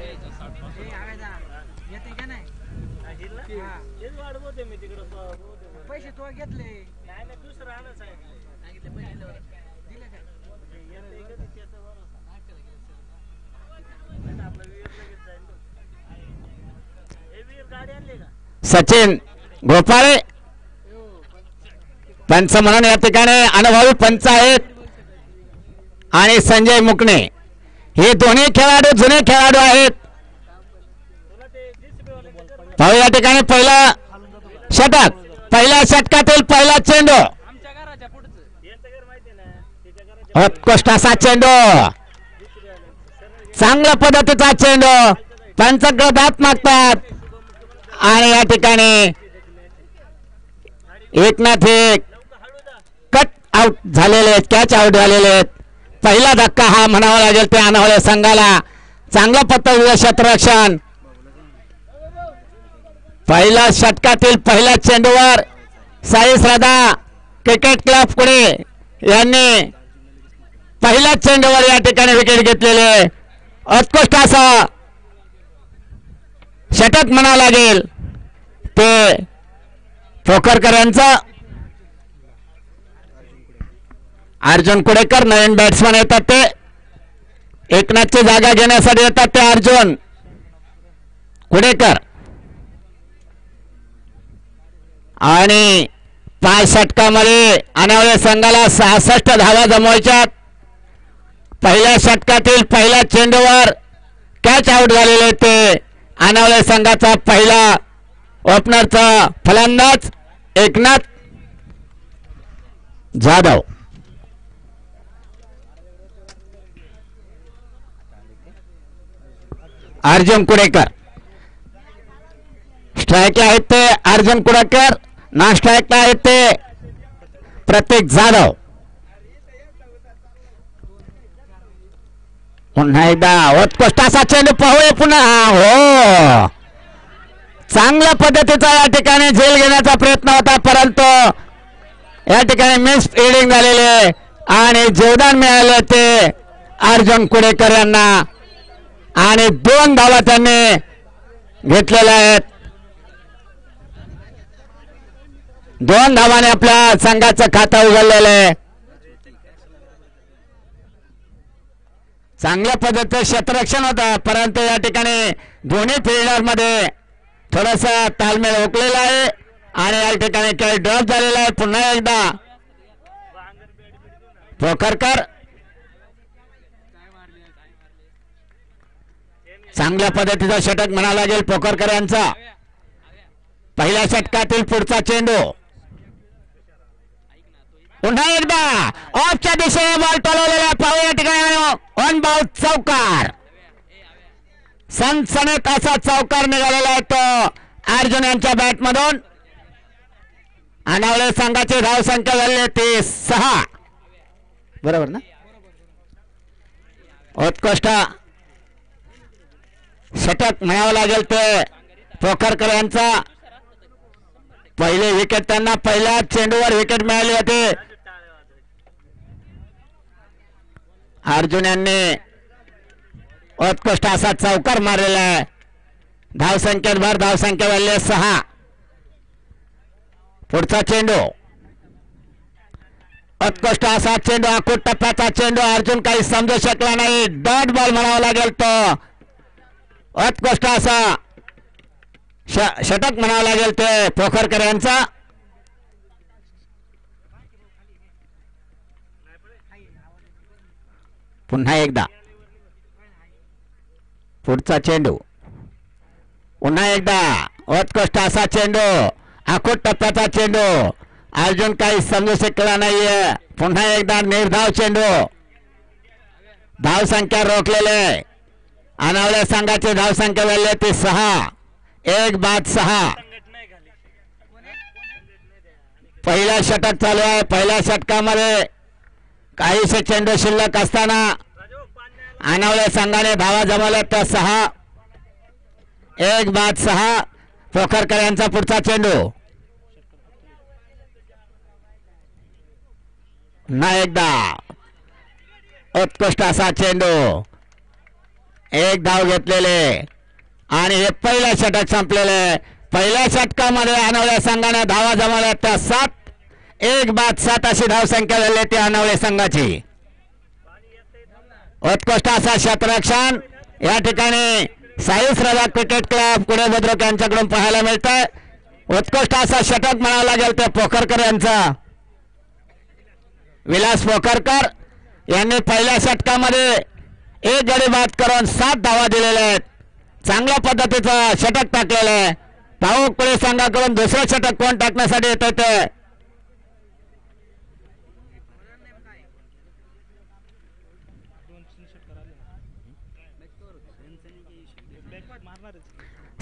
सचिन गोपाळे पंच म्हणून या ठिकाणी अनुभवी पंच आहेत आणि संजय मुकणे हे दोन्ही खेळाडू जुने खेळाडू आहेत. पाहू या ठिकाणी पहिला षटक, पहिल्या षटकातील पहिला चेंडू, उत्कृष्ट असा चेंडू, चांगल्या पद्धतीचा चेंडू, पंच गदात मागतात आणि या ठिकाणी एकनाथ हे कट आउट झालेले आहेत, कॅच आउट झालेले आहेत. पहिला धक्का हा म्हणावा लागेल ते अनावळे संघाला. चांगलं पद्धतीचं क्षेत्ररक्षण, पहिल्या षटकातील पहिल्या चेंडूवर साई श्रद्धा क्रिकेट क्लब पुणे यांनी पहिल्या चेंडूवर या ठिकाणी विकेट घेतलेले. उत्कृष्ट असं षटक म्हणावं लागेल ते पोखरकर यांचं. अर्जुन कुडेकर नवीन बॅट्समन येतात ते, एकनाथची जागा घेण्यासाठी येतात ते अर्जुन कुडेकर आणि 5 षटकामध्ये अनावळे संघाला 66 धावा जमवायच्यात. पहिल्या षटकातील पहिल्या चेंडूवर कॅच आउट झालेले ते अनावळे संघाचा पहिला ओपनरचा फलंदाज एकनाथ जाधव. अर्जुन कुडेकर स्ट्राईकला आहेत ते अर्जुन कुडेकर, नॉन स्ट्राईकला आहेत ते प्रतीक जाधव. पुन्हा एकदा उत्कृष्ट असा चेंडू पाहूया पुन्हा. हो, चांगल्या पद्धतीचा या ठिकाणी झेल घेण्याचा प्रयत्न होता परंतु या ठिकाणी मिस फिल्डिंग झालेले आणि जीवदान मिळाले ते अर्जुन कुडेकर यांना आणि 2 धावा त्यांनी घेतलेल्या आहेत. 2 धावाने आपल्या संघाचं खातं उघडलेलं आहे. चांगल्या पद्धतीचं क्षेत्ररक्षण होतं परंतु या ठिकाणी दोन्ही फिल्डर मध्ये थोडासा तालमेल ओकलेला आहे आणि या ठिकाणी काही ड्रॉप झालेला आहे. पुन्हा एकदा पोखरकर चांगल्या पद्धतीचा षटक म्हणावा लागेल पोखरकर यांचा. पहिल्या षटकातील पुढचा चेंडू, पुन्हा एकदा ऑफच्या दिशेने बॉल टोलवलेला पाहू या ठिकाणी ऑन बाउंड चौकार. सनसनीत असा चौकार निघालेला आहे तो अर्जुन यांच्या बॅटमधून. अनावळे संघाची धाव संख्या झाली ती 6 बरोबर ना. उत्कृष्ट षटक म्हणावं लागेल ते पोखरकर यांचा. पहिले विकेट त्यांना पहिल्या चेंडूवर विकेट मिळाली होती. अर्जुन यांनी उत्कृष्ट असा चौकार मारलेला आहे. धावसंख्येत भर, धावसंख्या झाली 6. पुढचा चेंडू, उत्कृष्ट असा चेंडू, आखूड टप्प्याचा चेंडू. अर्जुन काही समजू शकला नाही. डॉट बॉल म्हणावा लागेल तो. उत्कृष्ट असा षटक म्हणावं लागेल ते पोखरकर यांचा. पुन्हा एकदा पुढचा चेंडू, पुन्हा एकदा उत्कृष्ट असा चेंडू, आखूड टप्प्याचा चेंडू. अर्जुन काही समजू शकला नाहीये. पुन्हा एकदा निर्धाव चेंडू. धाव संख्या रोखलेले अनावळे संघाची धावसंख्या झाली ती 6. 1 बाद 6. पहिला षटक चालू आहे. पहिल्या षटकामध्ये काहीशे चेंडू शिल्लक असताना अनावळे संघाने धावा जमवल्या त्या 6. 1 बाद 6. पोखरकर यांचा पुढचा चेंडू ना एकदा उत्कृष्ट असा चेंडू. 1 धाव घेतलेले आणि हे पहिलं षटक संपलेले. पहिल्या षटकामध्ये अनावळे संघाने धावा जमवल्या त्या 7. 1 बाद 7 अशी धावसंख्या झाली ती अनावळे संघाची. उत्कृष्ट असा क्षेत्ररक्षण या ठिकाणी साईस राजा क्रिकेट क्लब पुणे बुद्रुक यांच्याकडून पाहायला मिळत आहे. उत्कृष्ट असा षटक म्हणावं लागेल ते पोखरकर यांचा. विलास पोखरकर यांनी पहिल्या षटकामध्ये 1 गडी बाद करून 7 धावा दिलेल्या आहेत. चांगल्या पद्धतीचं षटक टाकलेलं आहे. पाहू पुणे संघाकडून दुसरं षटक कोण टाकण्यासाठी येत ते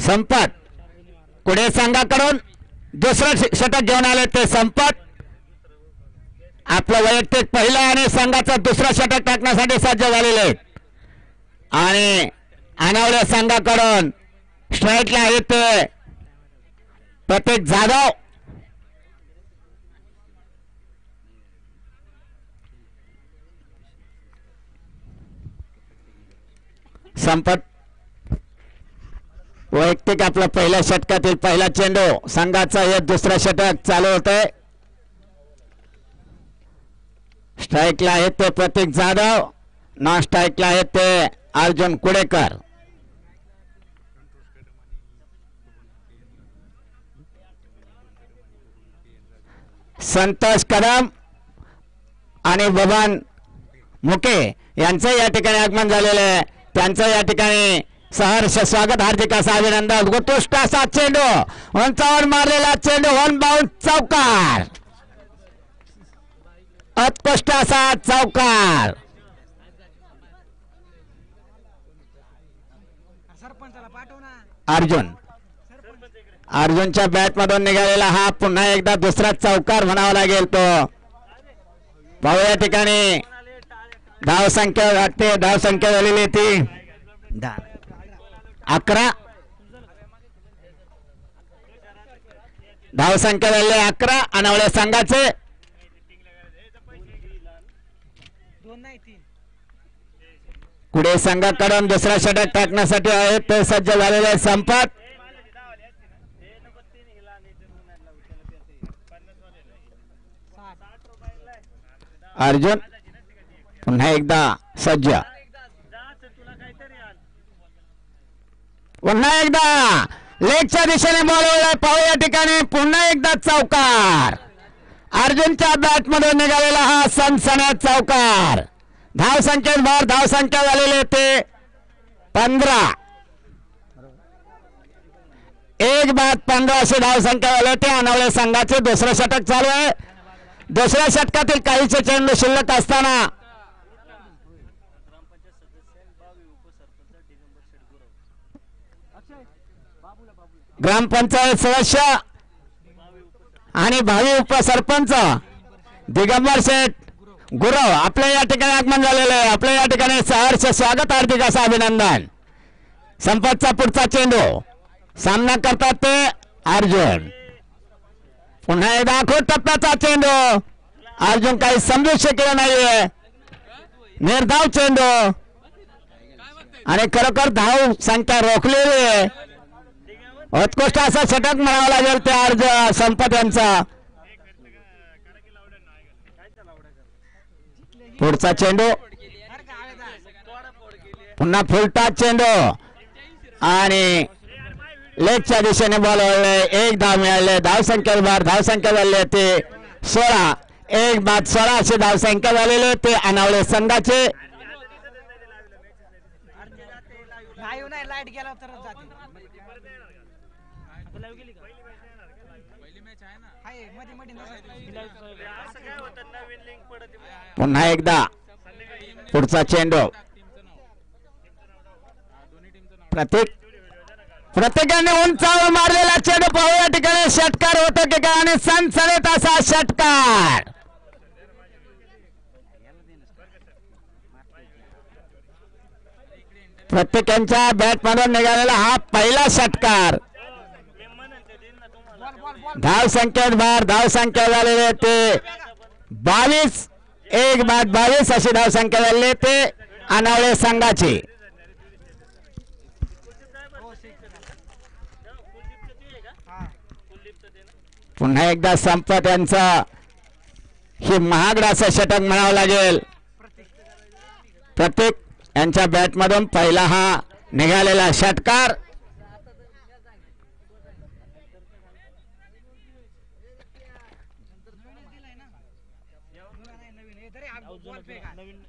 संपत. पुणे संघाकडून दुसरं षटक घेऊन आले ते संपत. आपलं वैयक्तिक पहिलं आणि संघाचं दुसरं षटक टाकण्यासाठी सज्ज झालेले आहेत. आणि अनावळे संघाकडून स्ट्राईकला आहेत ते प्रतीक जाधव. संपत वैयक्तिक आपलं पहिल्या षटकातील पहिला चेंडू. संघाचं हे दुसरं षटक चालू होतंय. स्ट्राईकला आहेत ते प्रतीक जाधव. नॉन स्ट्राईकला आहेत ते अर्जुन कुडेकर. संतोष कदम आणि बबन मुके यांचं या ठिकाणी आगमन झालेलं आहे. त्यांचं या ठिकाणी सहर्ष स्वागत. हार्दिक असं अभिनंदन. उत्कृष्ट असा चेंडू उंचावर मारलेला चेंडू 1 बाउंड चौकार. उत्कृष्ट असा चौकार. अर्जुनच्या बॅट मधून निघालेला हा पुन्हा एकदा दुसरा चौकार म्हणावा लागेल तो. पाहू या ठिकाणी धावसंख्या वाटते. धावसंख्या झालेली ती 11. धावसंख्या झालेली 11 अनावळे संघाचे. पुढे संघाकडून दुसरा षटक टाकण्यासाठी आहेत ते सज्ज झालेले संपत. अर्जुन पुन्हा एकदा सज्ज. पुन्हा एकदा लेगच्या दिशेने बॉल वळलाय. पाहू या ठिकाणी पुन्हा एकदा चौकार. अर्जुनच्या बॅट मधून निघालेला हा सनसनाट चौकार. धावसंख्येत भर. धावसंख्या झालेली ते 15. 1 बाद 15 अशी धावसंख्या झाली ते अनावळे संघाचे. दुसरं षटक चालू आहे. दुसऱ्या षटकातील काहीचे चेंडू शिल्लक असताना ग्रामपंचायत सदस्य आणि भावी उपसरपंच दिगंबर शेठ गुरव आपल्या या ठिकाणी आगमन झालेलं आहे. आपल्या या ठिकाणी सहर्ष स्वागत. हार्दिक असं अभिनंदन. संपतचा पुढचा चेंडू सामना करतात ते अर्जुन. पुन्हा एकदा आखूड टप्प्याचा चेंडू. अर्जुन काही समजू शकले नाहीये. निर्धाव चेंडू आणि खरोखर धाव संख्या रोखलेली आहे. उत्कृष्ट असा षटक म्हणावा लागेल ते अर्जुन संपत यांचा. पुढचा चेंडू पुन्हा फुलटॉस चेंडू आणि लेगच्या दिशेने बॉल वळले. 1 धाव मिळाले. धावसंख्या भर. धावसंख्या झाली ते 16. 1 बाद 16 अशी धावसंख्या झालेली ते अनावळे संघाचे. पुन्हा एकदा पुढचा चेंडू प्रत्येकाने उंचावर मारलेला चेंडू पाहू या ठिकाणी षटकार होतो की काय आणि सनसनीत असा षटकार प्रत्येकाच्या बॅट मधून निघालेला हा पहिला षटकार धाव संख्येत बार धाव संख्या झालेले ते 22 1 बाद 22 अशी धाव संख्या झालेली ते अनावळे संघाची पुन्हा एकदा संपत यांचा हे महागडा असं षटक म्हणावं लागेल प्रत्येक यांच्या बॅट मधून पहिला हा निघालेला षटकार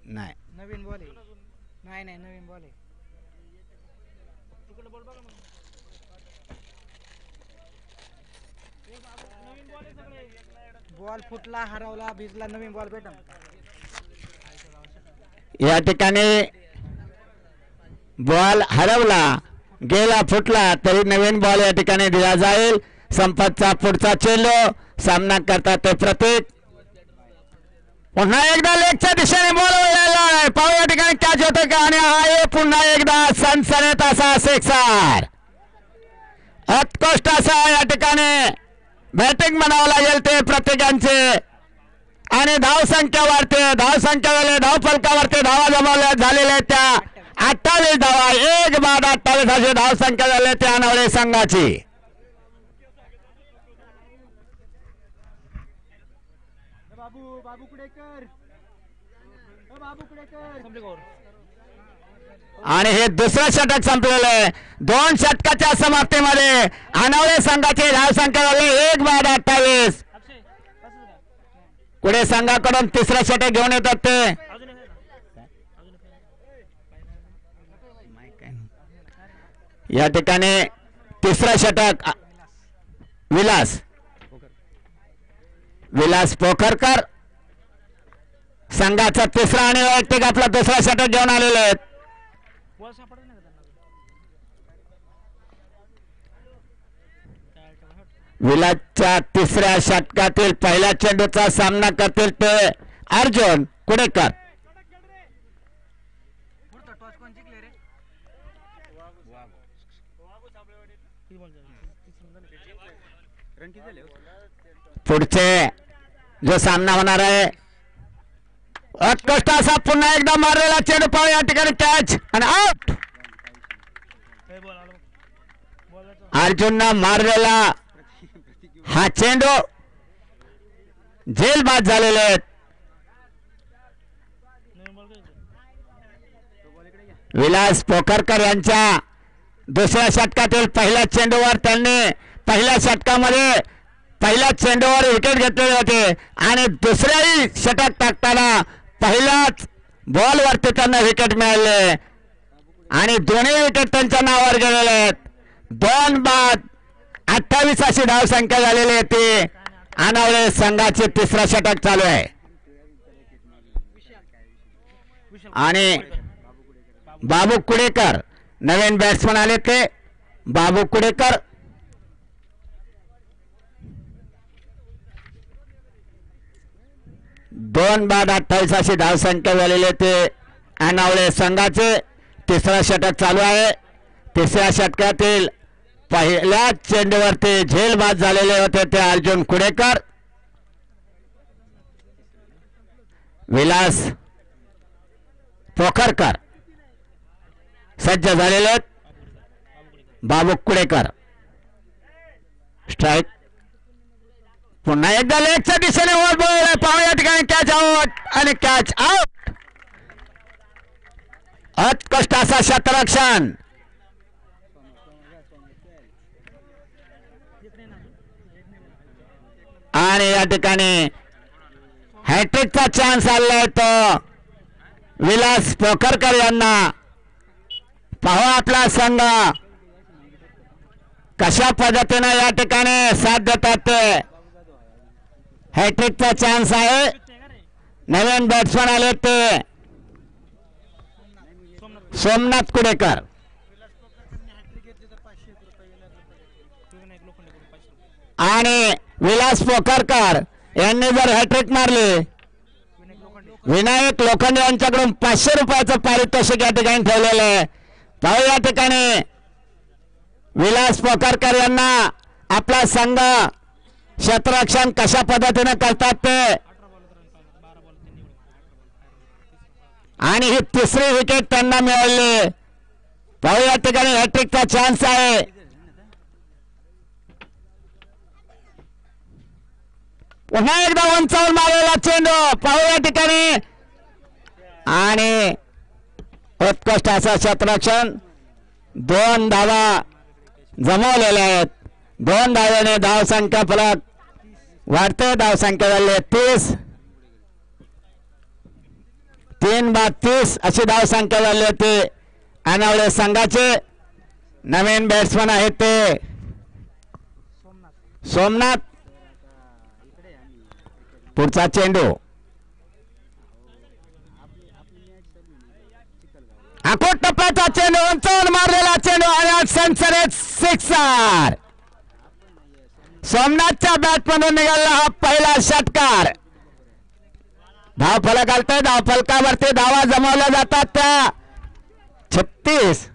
नाही नवीन बॉल आहे नाही नवीन बॉल आहे बॉल फुटला हरवला भिजला नवीन बॉल भेटा या ठिकाणी बॉल हरवला गेला फुटला तरी नवीन बॉल या ठिकाणी दिला जाईल संपतचा पुढचा चेंडू सामना करतात ते प्रतीक पुन्हा एकदा लेगच्या दिशेने बॉल वळलेला पाहू या ठिकाणी कॅच होतं का आणि आहे पुन्हा एकदा सनसनीत असा सिक्सर उत्कृष्ट असा या ठिकाणी बॅटिंग म्हणावं लागेल ते प्रत्येकांचे आणि धाव संख्या वाढते धाव संख्या झाली धाव फलकावरती धावा जमवल्या झालेल्या त्या 28 धावा 1 बाद 28 अशी धाव संख्या झाली त्या अनावळे संघाची बाबू कुडेकर आणि हे दुसरं षटक संपलेलं आहे 2 षटकाच्या समाप्तीमध्ये अनावळे संघाची धाव संख्या झाली 1 बाद 28 पुढे संघाकडून तिसरं षटक घेऊन येतात ते या ठिकाणी तिसरं षटक विलास पोखरकर संघाचा तिसरा आणि वैयक्तिक आपला दुसरा षटक घेऊन आलेले आहेत विलासच्या तिसऱ्या षटकातील पहिल्या चेंडूचा सामना करतील ते अर्जुन कुडेकर पुढचे जो सामना होणार आहे उत्कृष्ट असा पुन्हा एकदा मारलेला चेंडू पाहू या ठिकाणी कॅच आणि आउट अर्जुननं मारलेला हा चेंडू झेल बाद झालेले आहेत विलास पोखरकर यांच्या दुसऱ्या षटकातील पहिल्या चेंडूवर त्यांनी पहिल्या षटकामध्ये पहिल्या चेंडूवर विकेट घेतलेले होते आणि दुसऱ्याही षटक टाकताना पहिल्याच बॉलवरती त्यांना विकेट मिळाले आणि दोन्ही विकेट त्यांच्या नावावर गेलेले आहेत 2 बाद 28 अशी धाव संख्या झालेली होती अनावळे संघाचे तिसरा षटक चालू आहे आणि बाबू कुडेकर नवीन बॅट्समन आले ते बाबू कुडेकर दोन बाद 28 अशी धाव संख्या झालेली ते अनावळे संघाचे तिसरा षटक चालू आहे तिसऱ्या षटकातील पहिल्या चेंडूवरती झेल बाद झालेले होते ते अर्जुन कुडेकर विलास पोखरकर सज्ज झालेले बाबू कुडेकर स्ट्राईक पुन्हा एकदा लेगच्या दिशेने वर बॉल पाहू या ठिकाणी कॅच आउट आणि कॅच आउट उत्कृष्ट असा क्षेत्ररक्षण आणि या ठिकाणी हॅट्रिकचा चान्स आलाय तो विलास पोखरकर यांना पाहू आपला संघ कशा पद्धतीने या ठिकाणी साथ देतात ते हॅट्रिकचा चान्स आहे नवीन बॅट्समन आले ते सोमनाथ कुडेकर आणि विलास पोखरकर यांनी जर हॅट्रिक मारली, विनायक लोखंडे यांच्याकडून 500 रुपयाचं पारितोषिक या ठिकाणी ठेवलेलं आहे. पाहू या ठिकाणी विलास पोखरकर यांना आपला संघ क्षेत्ररक्षण कशा पद्धतीने करतात ते, आणि ही तिसरी विकेट त्यांना मिळाली. पाहू या ठिकाणी हॅट्रिकचा चान्स आहे. पुन्हा एकदा उंचावून मारलेला चेंडू, पाहू या ठिकाणी, आणि उत्कृष्ट असं क्षेत्ररक्षण. 2 धावा जमवलेल्या आहेत. 2 धावेने धावसंख्या फलक वाढते. धावसंख्या झाली 30. 3-30 अशी धावसंख्या झाली होती. अनावळे संघाचे नवीन बॅट्समन आहेत ते सोमनाथ. पुढचा चेंडू आखोट टप्प्याचा चेंडू, उंचावून मारलेला चेंडू आणि सनसनीत सिक्सर. सोमनाथच्या बॅटमधून निघाला हा पहिला षटकार. धाव फलक आलतंय. धाव फलकावरती धावा जमवल्या जातात त्या 36.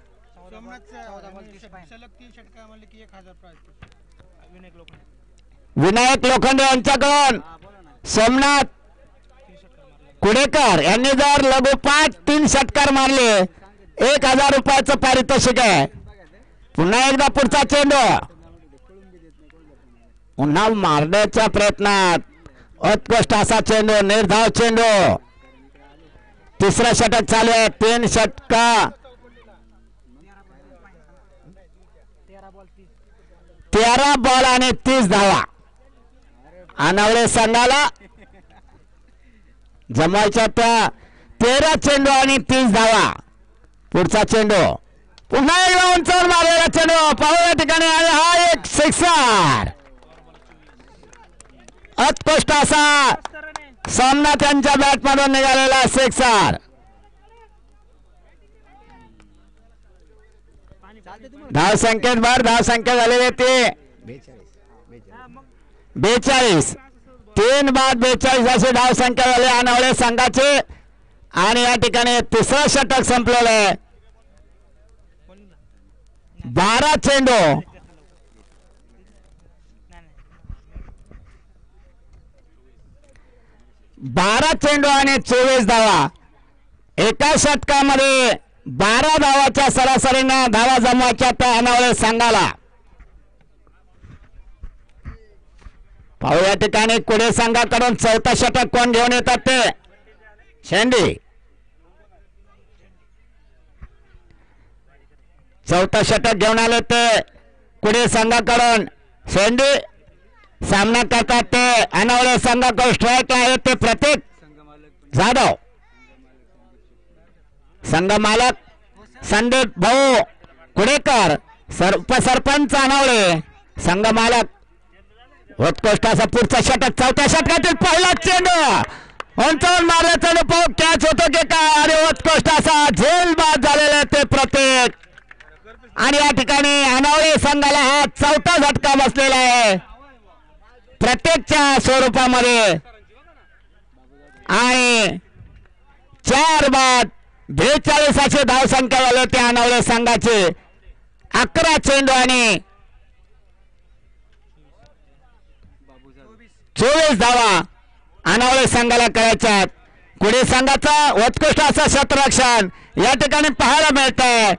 विनायक लोखंडे यांच्याकडून सोमनाथ कुडेकर यांनी जर लगोपाठ 3 षटकार मारले 1000 रुपयाचं पारितोषिक आहे. पुन्हा एकदा पुढचा चेंडू, पुन्हा मारण्याच्या प्रयत्नात उत्कृष्ट असा चेंडू, निर्धाव चेंडू. तिसरं षटक चालू आहे. 3 षटका 13 बॉल आणि 30 धावा अनावळे संघाला जमायच्या त्या. 13 चेंडू आणि 30 धावा. पुढचा चेंडू, पुन्हा एकदा उंचावर मारलेला चेंडू, पाहू या ठिकाणी, आणि हा एक सिक्सर. उत्कृष्ट असा सोमनाथ यांच्या बॅटमधून निघालेला सिक्सर. धावसंख्येत भर, धावसंख्या झालेली ते 42. 3 बाद 42 अशी धावसंख्या झाली अनावळे संघाची. आणि या ठिकाणी तिसरं षटक संपलेलं आहे. 12 चेंडू 12 चेंडू आणि 24 धावा. एका षटकामध्ये 12 धावाच्या सरासरीने धावा जमवायच्या त्या अनावळे संघाला. पाहू या ठिकाणी कुडे संघाकडून 4था षटक कोण घेऊन येतात ते शेंडी. 4था षटक घेऊन आले ते कुडे संघाकडून शेंडी. सामना करतात ते अनावळे संघाकडून स्ट्राईक आहे ते प्रतीक जाधव. संघ मालक संदीप भाऊ कुडेकर, सरपंच अनावळे, संघ मालक. उत्कृष्ट असा पुढचा षटक. 4थ्या षटकातील पहिला चेंडू उंचावून मारला चेंडू, पाहू कॅच होतो की काय, आणि उत्कृष्ट असा झेल बाद झालेला ते प्रतीक. आणि या ठिकाणी अनावळे संघाला हा 4था झटका बसलेला आहे प्रत्येकच्या स्वरूपामध्ये. आणि 4 बाद 42 अशी धावसंख्या झाली होती अनावळे संघाची. 11 चेंडू आणि 24 धावा अनावळे संघाला करायच्यात. कुडे संघाचा उत्कृष्ट असं क्षेत्ररक्षण या ठिकाणी पाहायला मिळत आहे.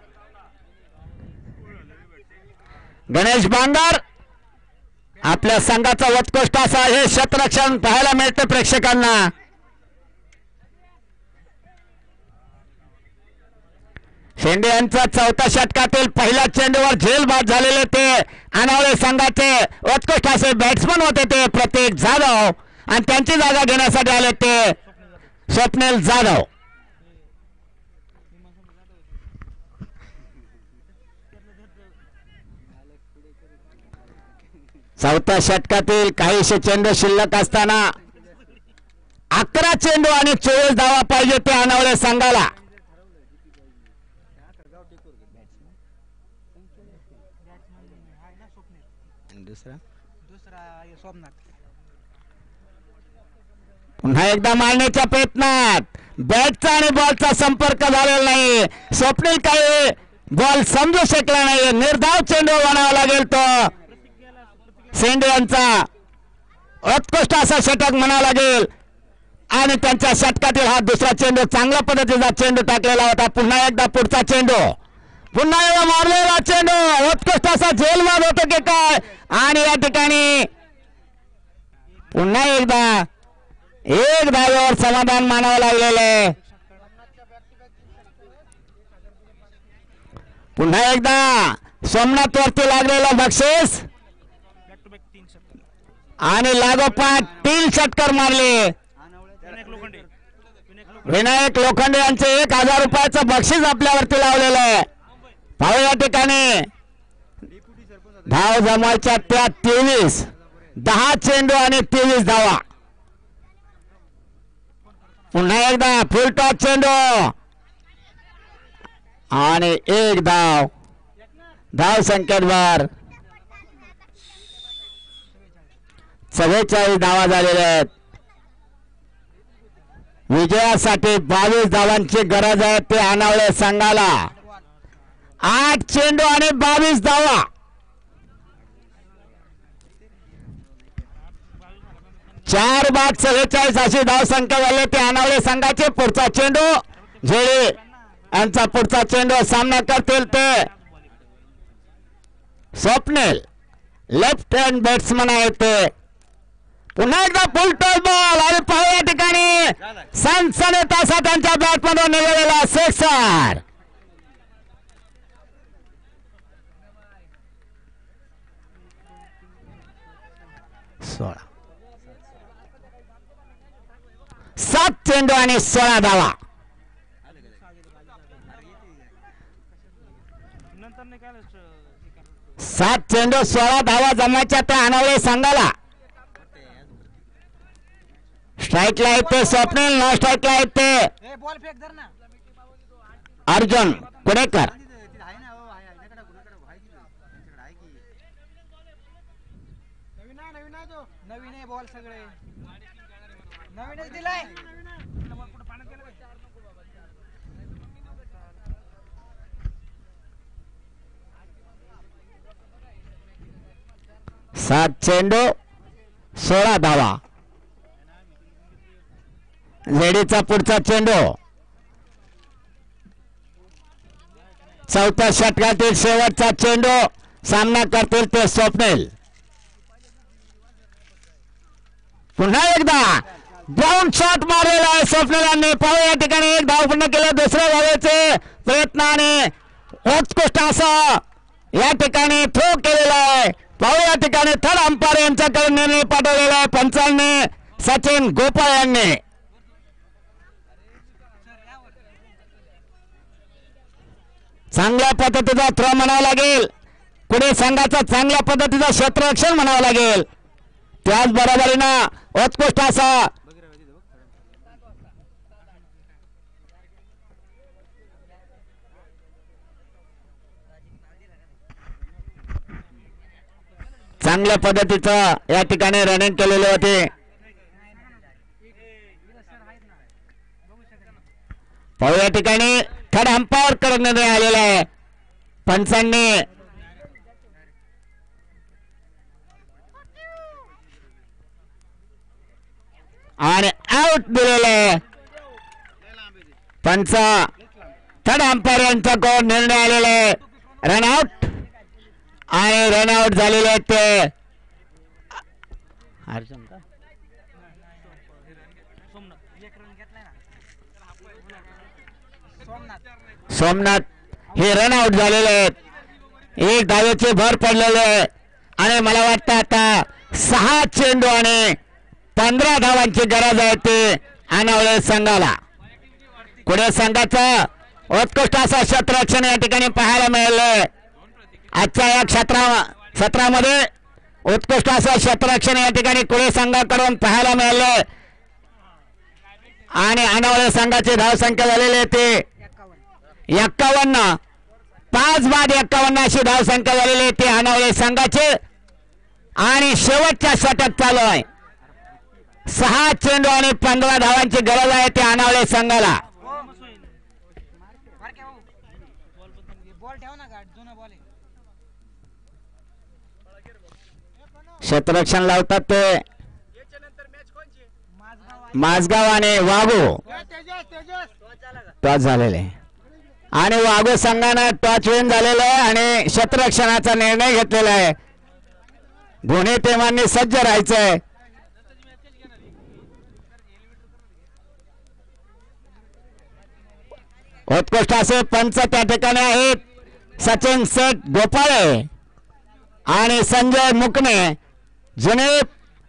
गणेश बांगर आपल्या संघाचा उत्कृष्ट असा हे क्षेत्ररक्षण पाहायला मिळते प्रेक्षकांना. शेंडे यांचा 4थ्या षटकातील पहिल्या चेंडूवर झेल बाद झालेले ते अनावळे संघाचे उत्कृष्ट असे बॅट्समन होते ते प्रतीक जाधव, आणि त्यांची जागा घेण्यासाठी आले ते स्वप्नील जाधव. चौथ्या षटकातील काहीशे चेंडू शिल्लक असताना 11 चेंडू आणि 24 धावा पाहिजे ते अनावळे संघाला. आहे ना स्वप्नील, आणि दुसरा दुसरा हे सोमनाथ. पुन्हा एकदा मारण्याच्या प्रयत्नात बॅटचा आणि बॉलचा संपर्क झालेला नाही. स्वप्नील काही बॉल समजू शकला नाही. निर्धाव चेंडू बनावा लागेल तो शेंडे यांचा उत्कृष्ट असा षटक म्हणावा लागेल. आणि त्यांच्या षटकातील हा दुसरा चेंडू चांगल्या पद्धतीचा चेंडू टाकलेला होता. पुन्हा एकदा पुढचा चेंडू, पुन्हा एकदा मारलेला चेंडू उत्कृष्ट असा झेलवाद होतो की काय. आणि या ठिकाणी पुन्हा एकदा एक धावेवर समाधान मानावं लागलेलं आहे. पुन्हा एकदा सोमनाथ वरती लागलेलं बक्षीस आणि लागोपाठ 3 षटकर मारले. विनायक लोखंडे यांचे 1000 रुपयाचं बक्षीस आपल्यावरती लावलेलं आहे. पाहू या ठिकाणी धाव जमायच्या त्या 23, 10 चेंडू आणि 23 धावा. पुन्हा एकदा फुल टॉस चेंडू आणि 1 धाव. धाव संख्येवर 44 धावा झालेल्या आहेत. विजयासाठी 22 धावांची गरज आहे ते अनावळे संघाला. 8 चेंडू आणि 22 धावा. चार बाद 44 अशी धाव संख्या झाली ते अनावळे संघाचे. पुढचा चेंडू झेडे यांचा पुढचा चेंडू सामना करतील ते स्वप्नील, लेफ्ट हँड बॅट्समन आहे ते. पुन्हा एकदा फुल टॉस बॉल आणि पाहू या ठिकाणी सनसनीत असा त्यांच्या बॅटमधून निघालेला सिक्सर. सोळा 7 चेंडू आणि 16 धावा. सात चेंडू 16 धावा जमायच्या त्या अनावळे संघाला. स्ट्राईकला आहेत ते स्वप्नील, नॉन स्ट्राईकला आहेत ते ए बॉल फेक धर ना. अर्जुन कुडेकर. नवीन आहे तो, नवीन आहे बॉल सगळे नवीनच दिलाय. 7 चेंडू 16 धावा. लेडीचा पुढचा चेंडू चौथ्या षटकातील शेवटचा चेंडू सामना करतील ते स्वप्नील. पुन्हा एकदा बाउंड शॉट मारलेला आहे स्वप्नीलांनी. पाहू या ठिकाणी 1 धाव पूर्ण केलं. दुसऱ्या धावेचे प्रयत्नाने उत्कृष्ट असा या ठिकाणी थ्रो केलेला आहे. पाहू या ठिकाणी थर्ड अंपायर यांच्याकडे निर्णय पाठवलेला आहे पंचांनी सचिन गोपाळ यांनी. चांगल्या पद्धतीचा थ्रो म्हणावा लागेल. पुढे संघाचा चांगल्या पद्धतीचा क्षेत्ररक्षण म्हणावं लागेल. त्याचबरोबरीनं उत्कृष्ट असा चांगल्या पद्धतीचं या ठिकाणी रनिंग केलेले होते. पाहू या ठिकाणी थर्ड अंपायर कडे निर्णय आलेला आहे पंचांनी. आणि आउट दिलेले पंच थर्ड अंपायर यांच्याकडून निर्णय आलेला आहे रनआउट. आणि रनआउट झालेले आहेत ते अर्जुन का सोमनाथ हे रनआउट झालेले आहेत. 1 धावेची भर पडलेले आहे आणि मला वाटतं आता 6 चेंडू आणि 15 धावांची गरज आहे ते अनावळे संघाला. पुढे संघाचं उत्कृष्ट असं क्षेत्ररक्षण या ठिकाणी पाहायला मिळालं. आजच्या या सत्रामध्ये उत्कृष्ट असं क्षेत्ररक्षण या ठिकाणी पुढे संघाकडून पाहायला मिळालं. आणि अनावळे संघाची धावसंख्या झालेली आहे ते 51. 5-51 अशी धावसंख्या झालेली ते अनावळे संघाचे. आणि शेवटच्या षटक चालू आहे. 6 चेंडू आणि 15 धावांची गरज आहे ते अनावळे संघाला. बॉल ठेव ना गाठ जुना बॉल आहे. क्षेत्ररक्षण लावतात ते माझगाव आणि वाघू. टॉस झालेले आणि वाघू संघानं टॉच विन झालेलं आहे आणि क्षेत्ररक्षणाचा निर्णय घेतलेला आहे. दोन्ही टीमांनी सज्ज राहायचंय. उत्कृष्ट असे पंच त्या ठिकाणी आहेत. सचिन सेठ गोपाळे आणि संजय मुकणे जुने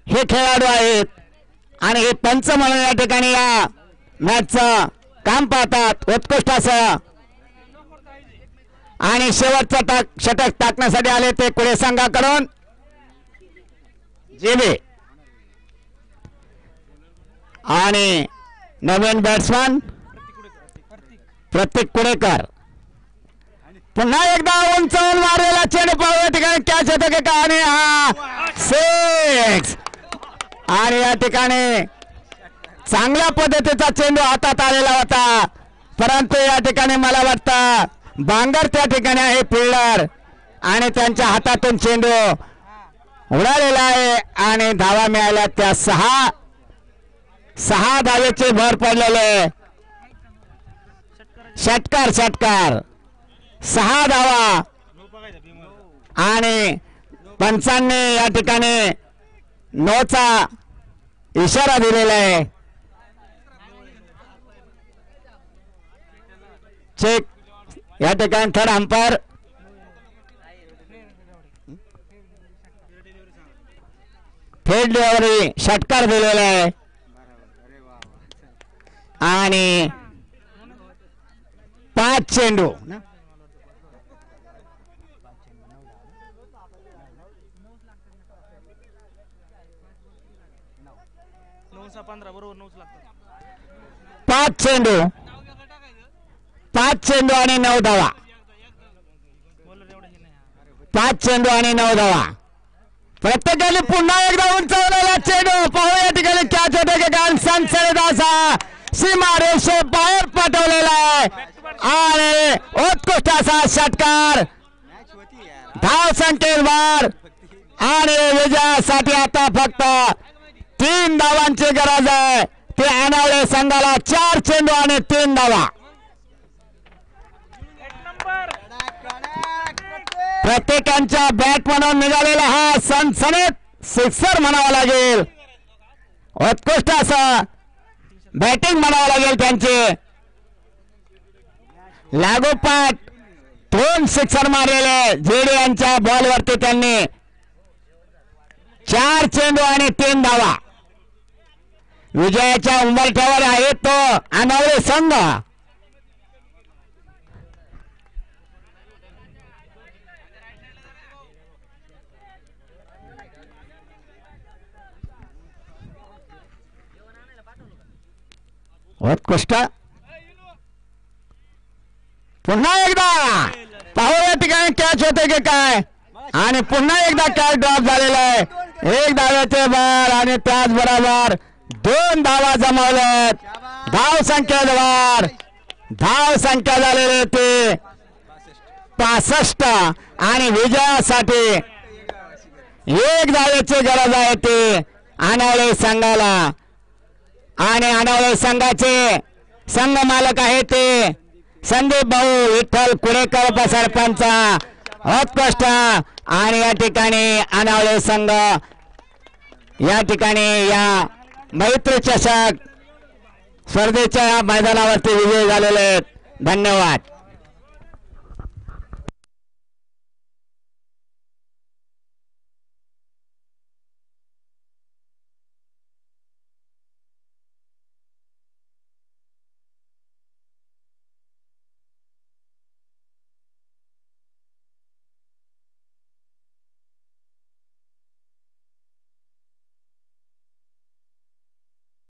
हे खेळाडू आहेत आणि हे पंच म्हणून या ठिकाणी या मॅचचं काम पाहतात. उत्कृष्ट असं आणि शेवटचा षटक टाकण्यासाठी आले ते कुडे संघाकडून जेबे आणि नवीन बॅट्समन प्रतीक कुडेकर. पुन्हा एकदा उंचावून मारलेला चेंडू पाहूया ठिकाणी कॅच होतं का आणि हा 6 आणि या ठिकाणी चांगल्या पद्धतीचा चेंडू हातात आलेला होता. परंतु या ठिकाणी मला वाटतं बांगर त्या ठिकाणी आहे फिल्डर आणि त्यांच्या हातातून चेंडू उडालेला आहे आणि धावा मिळाल्या त्या 6 धावेचे भर पडलेले. षटकार 6 धावा आणि पंचांनी या ठिकाणी 9चा इशारा दिलेला आहे. चेक या ठिकाणी थर्ड अंपायर फेड डिलिव्हरी षटकार दिलेला आहे आणि 5 चेंडू बरोबर 5 चेंडू आणि 9 धावा. 5 चेंडू आणि 9 धावा. प्रत्येकाने पुन्हा एकदा उंचावलेला चेंडू पाहूया ठिकाणी कॅच होते की कारण सनसळीदासा सीमा रेषे बाहेर पाठवलेला आहे आणि उत्कृष्ट असा षटकार. धाव संख्येवर आणि विजयासाठी आता फक्त 3 धावांची गरज आहे. ते अनावळे संघाला 4 चेंडू आणि 3 धावा. प्रत्येकांच्या बॅट म्हणून निघालेला हा सनसनीत सिक्सर म्हणावा लागेल. उत्कृष्ट असं बॅटिंग म्हणावं लागेल त्यांचे. लागोपाठ 2 सिक्सर मारलेले जेडी यांच्या बॉलवरती त्यांनी 4 चेंडू आणि 3 धावा. विजयाच्या उंबरठ्यावर आहे तो अनावळे संघ. उत्कृष्ट पुन्हा एकदा पाहूया ठिकाणी कॅच होते की काय आणि पुन्हा एकदा कॅच ड्रॉप झालेला आहे. 1 धाव्याचे बॉल आणि त्याचबरोबर 2 धावा जमावल्यात. धाव संख्या झालेली ते 65 आणि विजयासाठी 1 धावेची गरज आहे ते अनावळे संघाला. आणि अनावळे संघाचे संघ मालक आहे ते संदीप भाऊ विठ्ठल कुडेकर सरपंच. उत्कृष्ट आणि या ठिकाणी अनावळे संघ या ठिकाणी या मैत्री चषक स्पर्धेच्या मैदानावरती विजयी झालेले आहेत. धन्यवाद.